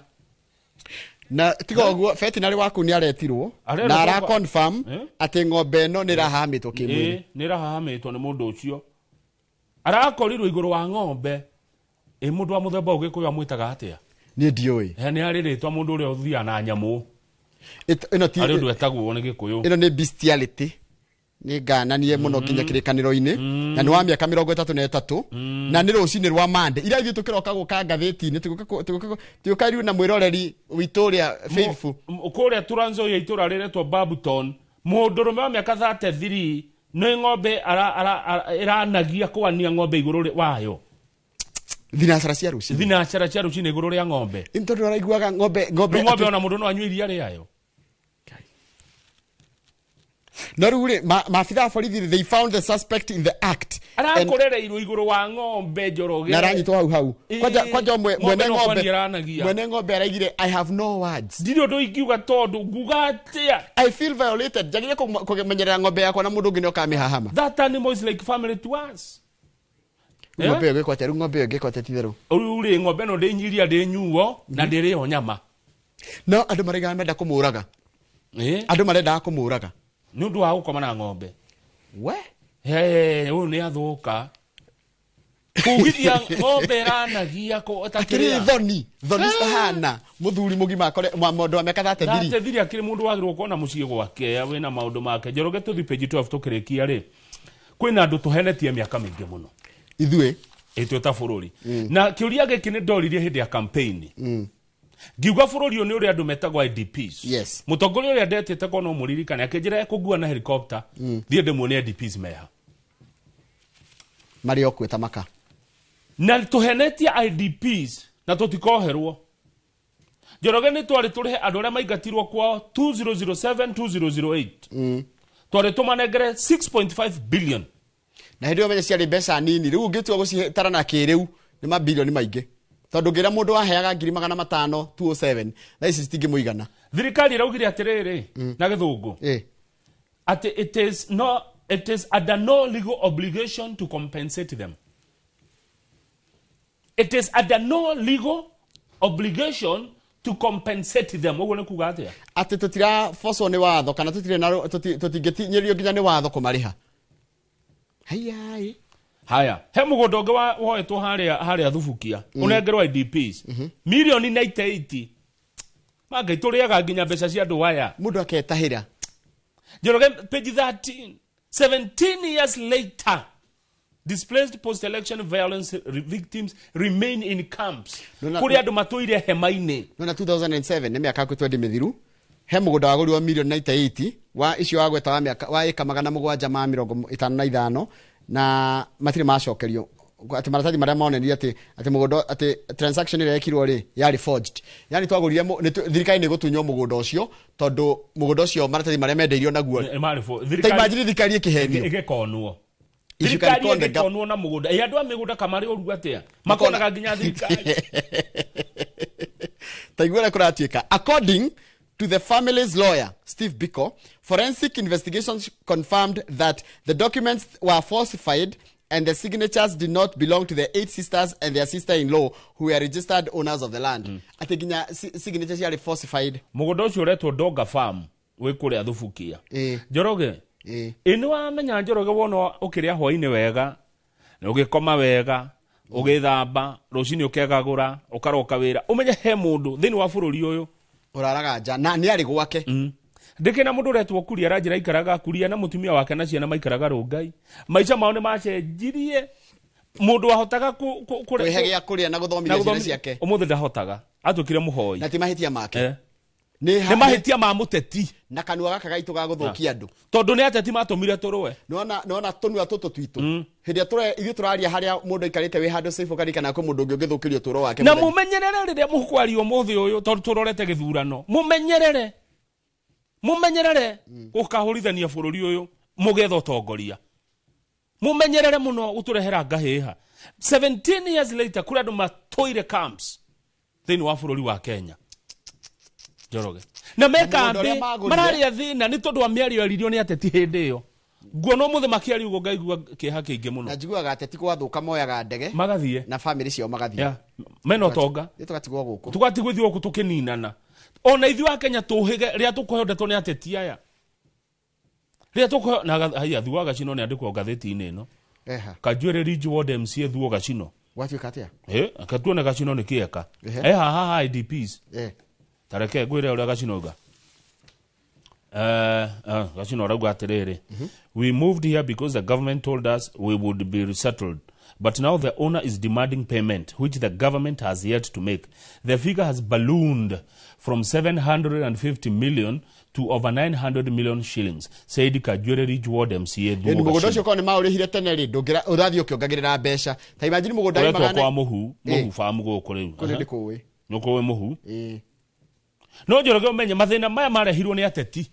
na tiga oguo veterinary waku ni aretirwo na ara confirm ati ng'ombe no ni rahamitwo kimwiri ni rahamitwo ni mundu ucio arakorirwo iguru wa ng'ombe mundu wa muthemba ugikuyu amwitaga atia ni ndioi ni ariritwa mundu uria uthia na nyamu ino ti ari ndu etagwo ni gikuyu ino ni bestiality ni gananie muno kinya kirikaniro-ini na ni wa miaka 33 na ni rucini rwa mande ira ithu tukiroka guka ngatheti-ini tukariu na mwiroreri witoria faithful kuria Trans Nzoia itura riretwo Babuton mundu rume wa miaka 33 ni ng'ombe iranagia kwania ng'ombe iguru wayo thinacara cia rucini iguru ria ng'ombe into ndiraiguaga ng'ombe ona mundu no anywe iria riayo no rure maafitha borithi they found the suspect in the act arakorereirwo iguru wa ng'ombe Njoroge na ranyitwo hau kwanja mwene ng'ombe araigire I have no words ndirio ndo ingiuga tondu nguga atia I feel violated jagire kumenyerera ng'ombe yakwa na mundu ungi no kamihahama that animal is like family to us ng'ombe ng'ombe ngikote titheru uri ng'ombe no ndinyiria ndinyuo na ndirio nyama no andu marega menda kumuraga andu marenda kumuraga ni undu wa gukoma na ng'ombe we uyu ni athuka kugithia ng'ombe ranagia ko atakiri thoni stahana muthuri mugima akore mundu wa miaka 33 akiri mundu wagirwo kuona mucie gwake wina maundu make Njoroge tuthi page 12 tukirikia ri kwina andu tuhenetie miaka mingi muno ithue ta bururi na kiuria giki ni ndoririe hindi ya campaign ngiuga bururi uyu ni uri andu metagwo IDPs mutongoria uria ndetete ko no muririkane akinjira kugua na helicopter thie ndemwo ni IDPs meha Mario kweta maka na tuhenetia IDPs na tutikoherwo Njoroge ni twari turihe andu aria maingatirwo kwao 2007 2008 twari tumanengere 6.5 billion na hindi omenye ciari mbeca nini riu ngitua gucitara na kiriu ni mabilioni maingi tondu ngira mundu aheaga 500 207 na ici citingi muigana thirikari iraugire atiriri na githungu ati it is under no legal obligation to compensate them. It is under no legal obligation to compensate them. Ugo ne kuga atia ati tutira force ni watho kana tutire na tutingetinyerio nginya ni watho kumariha haya he mugondo ungi woetwo haria thubukia unengerwo IDPs milioni 98 magai turiaga nginya mbeca cia andu waya mundu aketahira Njoroge page 13 17 years later displaced post-election violence victims remain in camps kuri andu matuire hema-ini na 2007 ni miaka ku 20 mithiru he mugondo waguriwa milioni 98 wa icio wagweta wa miaka wa eka 755 na matire macokerio ati maratathi maria monenire ati mugondo ati transaction ile yekirwo ri yari forged yani twagurire thirikari ni gutunyo mugondo ucio tondu mugondo ucio maratathi maria mendeirio naguo thirikari thirikari ikihenio igekonwo thirikari igekonwo na mugondo andu a migunda kamari oru atia makonaga nginya thirikari taigwera kuratuika according to the family's lawyer, Steve Biko, forensic investigations confirmed that the documents were falsified and the signatures did not belong to the 8 sisters and their sister-in-law who were registered owners of the land. Ati ginya signatures yari falsified. Mugondo ucio uretwo Donga Farm wi kuria Thubukia. Njoroge. Ino wamenya Njoroge wono ukiria hwaine wega. Ugikoma wega. Ugithamba. Rucini ukegagura. Ukaroka wira. Umenye he mundu thini wa bururi uyu. Uraraga nja na ni ari gwake. Ndikina mundu retwo kuria ranjira ikaraga kuria na mutumia wake na ciana maikaraga Rungai. Maica mao ni macenjirie. Mundu wahotaga kurehegia kuria na guthomithia ciana ciake. Umuthi ndahotaga. Atukire muhoi. Na ti mahitia make. Ni mahitia ma muteti. Na kanua gaka gaitu ga guthukia andu. Tondu ni ateti matumire turwe. Nona tunua tutu twitu. Hindia ture ithu turaria haria mundu ikarite wi handu safe kari kana ko mundu ngithukiryo turo wake. Na mumenyerere riria mukwari umuthi uyu tondu turorete githurano. Mumenyerere ukahurithania bururi uyu mugetho tongoria. Mumenyerere muno uturehera ngahiha. 17 years later kuri andu matoire camps thini wa bururi wa Kenya. Njoroge. Na meka mbe marari athina ni tondu wa miario aririo ni ateti hindi yo. Nguona umuthe makiari ugo ngaigua kiha kingi muno. Na njiguaga ateti kwathuka moyaga ndege magathie na family cio magathie. Meno tonga. Tugatigwo guku. Tugatigwo guku tukininana. Ona ithu wa Kenya tuhige ria tukohondetwo ni ateti aya. Ria tuko na haya thuaga cino ni andikwo ngatheti-ini ino. Kajwere Ridge Ward MCA thuaga cino. Watuika atia? Akatuona gacino ni kieka. Ha IDPs. Tareke gwire ura gacinoga. Gacino rauga atiriri. We moved here because the government told us we would be resettled. But now the owner is demanding payment, which the government has yet to make. The figure has ballooned from 750 million to over 900 million shillings, said Kajwere Ridge Ward MCA. Mugondo ucio ko ni maurihire tene ri ndungira urathi ukiongagirira mbeca. Ta imagine mugondo ai magana. Kwa muhu famu guku riu. Kuri ndikuwi. Nuko we muhu. No Njoroge umenye mathina maya marehirwo ni ateti.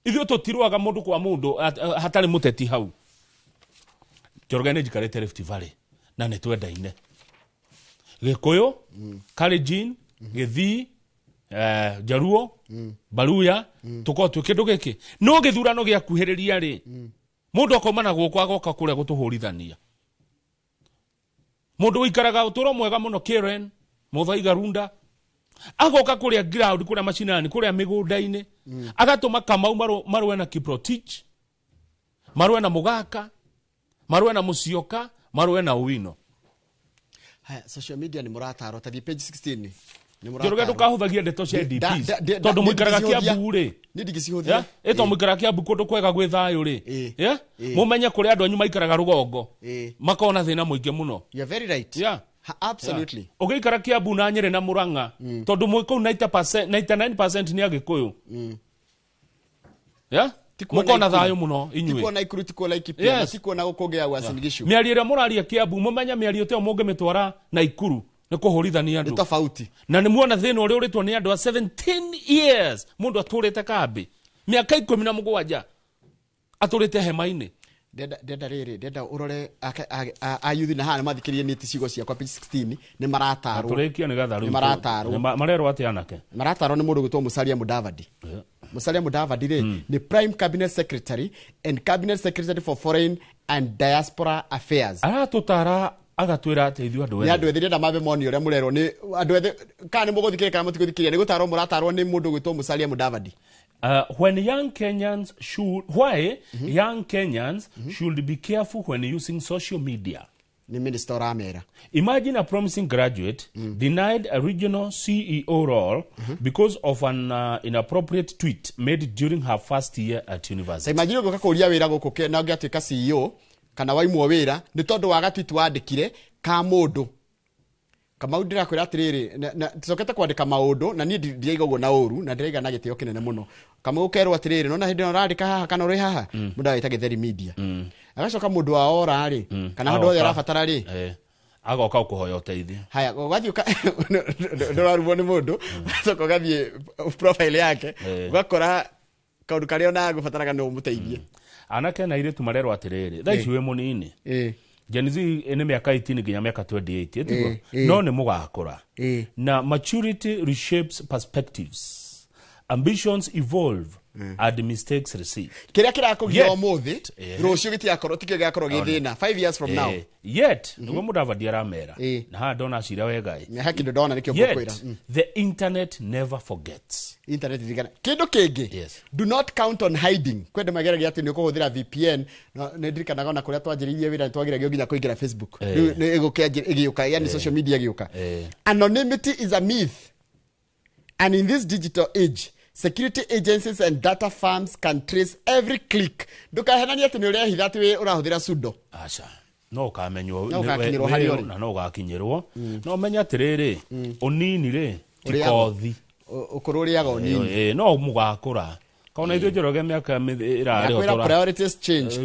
Ithuĩ tũtiruaga mũndũ kwa mũndũ hatarĩ mũteti hau. Njoroge nĩ njikarĩte Rift Valley na nĩ twendaine. Gĩkũyũ, Kalenjin, Gĩthii, Jaruo, Baluya, tũkorwo twĩ kĩndũ gĩkĩ. No gĩthurano gĩakuhĩrĩria rĩ. Mũndũ akaumana gũkũ agoka kũrĩa gũtũhũrithania. Mũndũ ũikaraga ũtũũro mwega mũno Karen, Muthaiga Garunda. Agoka kuria ground kuria mashinani kuria migunda-ini agatuma Kamau marwe na Kiprotich, marwe na Mugaka, marwe na Musyoka, marwe na Owino. Haya, social media ni murataro tathi page 16 ni murataro. Njoroge ndukahuthagia ndeto cia DPs tondu muikaraga Kiambu ri ni ndigicihutha eto muikaraga Kiambu kundu kwega gwi thayo ri mumenye kuria andu anyu maikaraga Rugongo makona thina muingi muno. You are very right. Absolutely. Ugeikara Kiambu na Nyeri na Murang'a tondu mwiko 99% ni Agikuyu. Mukona thayo muno inyuĩ. Tiko na Ikuru tiko Laikipia na tiko na gukogea Uasin Gishu. Miario ĩrĩa mũraria Kiambu mumenya miario te mũngĩmĩtwara na Ikuru nĩ kũhũrithania andũ. Nĩ tofauti. Na nĩ muona thĩna ũrĩa ũrĩtwo nĩ andũ a 17 years mũndũ atũrĩte kambi miaka 17 atũrĩte hema-inĩ. Deda urore ayuthi na hana mathikirie niti cigo cia kwa page 16 ni maratarwo. Atũrĩkia nĩ gatharu. Ni maratarwo. Marerwo atĩ anake. Maratarwo ni mũndũ gwĩtwo Musalia Mudavadi. Musalia Mudavadi ri ni Prime Cabinet Secretary and Cabinet Secretary for Foreign and Diaspora Affairs. Aratũtara agatwĩra atĩ ithuĩ andũ ethĩ. Nĩ andũ ethĩ ndenda mambe moni ũrĩa mũrerwo ni andũ ethĩ kana nĩ mũgũthikĩria kana mũtigũthikĩria nĩ gũtarwo mũratarwo ni mũndũ gwĩtwo Musalia Mudavadi. When young Kenyans should be careful when using social media. Ni Minister Ramera. Imagine a promising graduate denied a regional CEO role because of an inappropriate tweet made during her first year at university. Imagine ugoka kuria wira guku na ngiatuika CEO kana waimwo wira ni tondu wa gatweet wandikire ka mundu. Kamau ndirakwira atiriri ticokete kwandika maundu na ni ndiraiga uguo na uru na ndiraiga na gitio kinene muno. Kamau ukerwo atiriri nona hindi urandika haha kana uri haha mundu aita Githeri Media. Agacoka mundu wa ora ri kana handu othe arabatara ri agoka ukuhoya uteithio. Haya ugathiuka ndorarumwo ni mundu acoka ugathie profile yake ugakora kaundu karia ona gubataraga no umuteithie. Anake na iritu marerwo atiriri tha ici we munini Gen Z ene miaka 18 nginya miaka 28 etiko no ni mugakura na maturity reshapes perspectives, ambitions evolve and mistakes received. Kiria kirakugia umuthi rucio gitiakorwo tikio giakorwo githina 5 years from now. Yet niguo Mudavadi aramera na ha ndona cira wega na hakindo ndona nikio bokwira. The internet never forgets. Internet digana kindu kingi. Do not count on hiding. Kwende mageragia ati ni kuhuthira VPN no ndirikanaga na kuria twanjiririe wira twagiragia nginya kuingira Facebook. Igiyuka yani social media giyuka. Anonymity is a myth. And in this digital age, security agencies and data firms can trace every click. Ndukahenania ati ni uria hithati we urahuthira sudo. Acha. No kamenywo na no gakinyirwo. No menya atiriri unini ri tikothi. Ukururiaga unini. No mugakura. Kauna ithu njoroge miaka irari otora. Priorities change.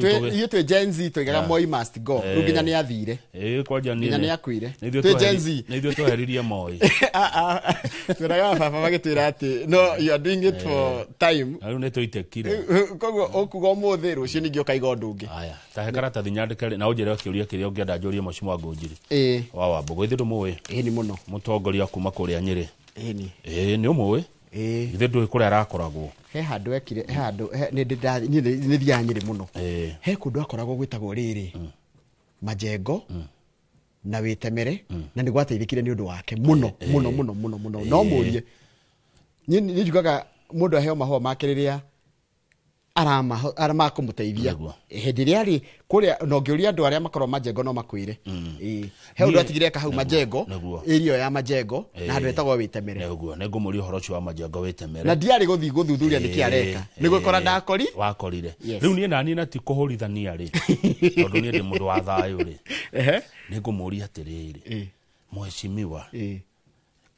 Twe Gen Z twigaga Moi must go. Ruginya ni athire. Kwaja ni. Ginya ni akwire. Twe Gen Z. Na ithu tweheririe Moi. Twiraga baba magitwira ati no you are doing it for time. Aru ne twitekire. Koguo okuga umuthi rucio ningi ukaiga undu ungi. Aya. Ta karatathi nyandike na unjire kiuria kiria ungienda njurie Mheshimiwa Ngũnjiri. Wa Wambugu ithu ndumuwe. Ni muno. Mutongoria kuma kuria Nyeri. Ni. Ni umuwe. Ithu ndui kuria arakoragwo. He handu ekire he handu ni thia Nyeri muno. He kundu akoragwo gwitagwo riri Majengo na Witemere na ni gwateithikire ni undu wake muno no murie ni njugaga mundu aheo mahua makiriria arama kumuteithia hindi ria ri kuria no ngiuria andu aria makorwo Majengo no makwire he undu atigire ka hau Majengo irio ya Majengo na andu etagwo Witemere neguo ngumuri uhoro cio wa Majengo Witemere na diari guthi guthuthuria niki areka nigo ikora ndakori wakorire riu ni nani na ti kuhurithania ri tondu ni ndi mundu wa thayu ri ningumuri atiriri Mheshimiwa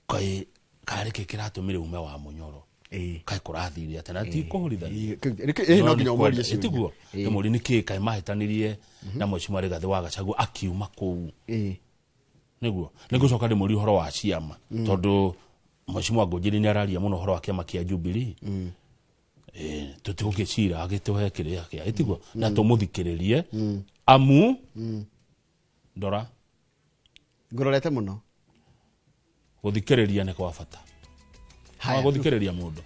kai kareke kiratumire ume wa Munyoro kai kurathiria tena ti kuhurithania no nginya umuri cio tiguo ni muri niki kai mahitanirie na Mheshimiwa Rigathi wa Gachagua akiuma kuu niguo ningucoka ndi muri uhoro wa ciama tondu Mheshimiwa Ngũnjiri ni araria muno uhoro wa kiama kia Jubilee tutigukicira agituhe kiria kia tiguo na tumuthikiririe amu ndora ngororete muno guthikiriria ni kwa bata ha guthikiriria mundu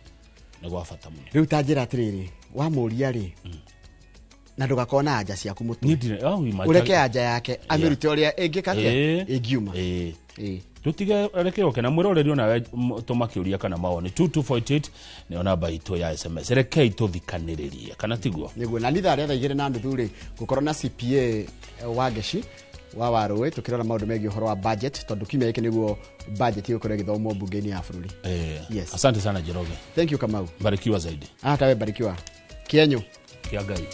ni kwa bata muno riu tanjira atiriri wa muria ri na ndugakona anja ciaku mutu ureke anja yake amirute uria ingikatia ingiuma tutige reke oke na mwiroreri ona tumakiuria kana mawoni 2248 ni ona baito ya SMS reke ituthikaniririe kana tiguo niguo na nitha ria igire na nduthu ri gukorwo na CPA wa Geci wa Waruwe tukirora maundu megi uhoro wa budget tondu kimya yake niguo budget iko kore githomo bunge-ini ya bururi. Yes. Asante sana Njoroge. Thank you Kamau. Barikiwa zaidi. Hata wewe barikiwa. Kienyu. Kia Ngai.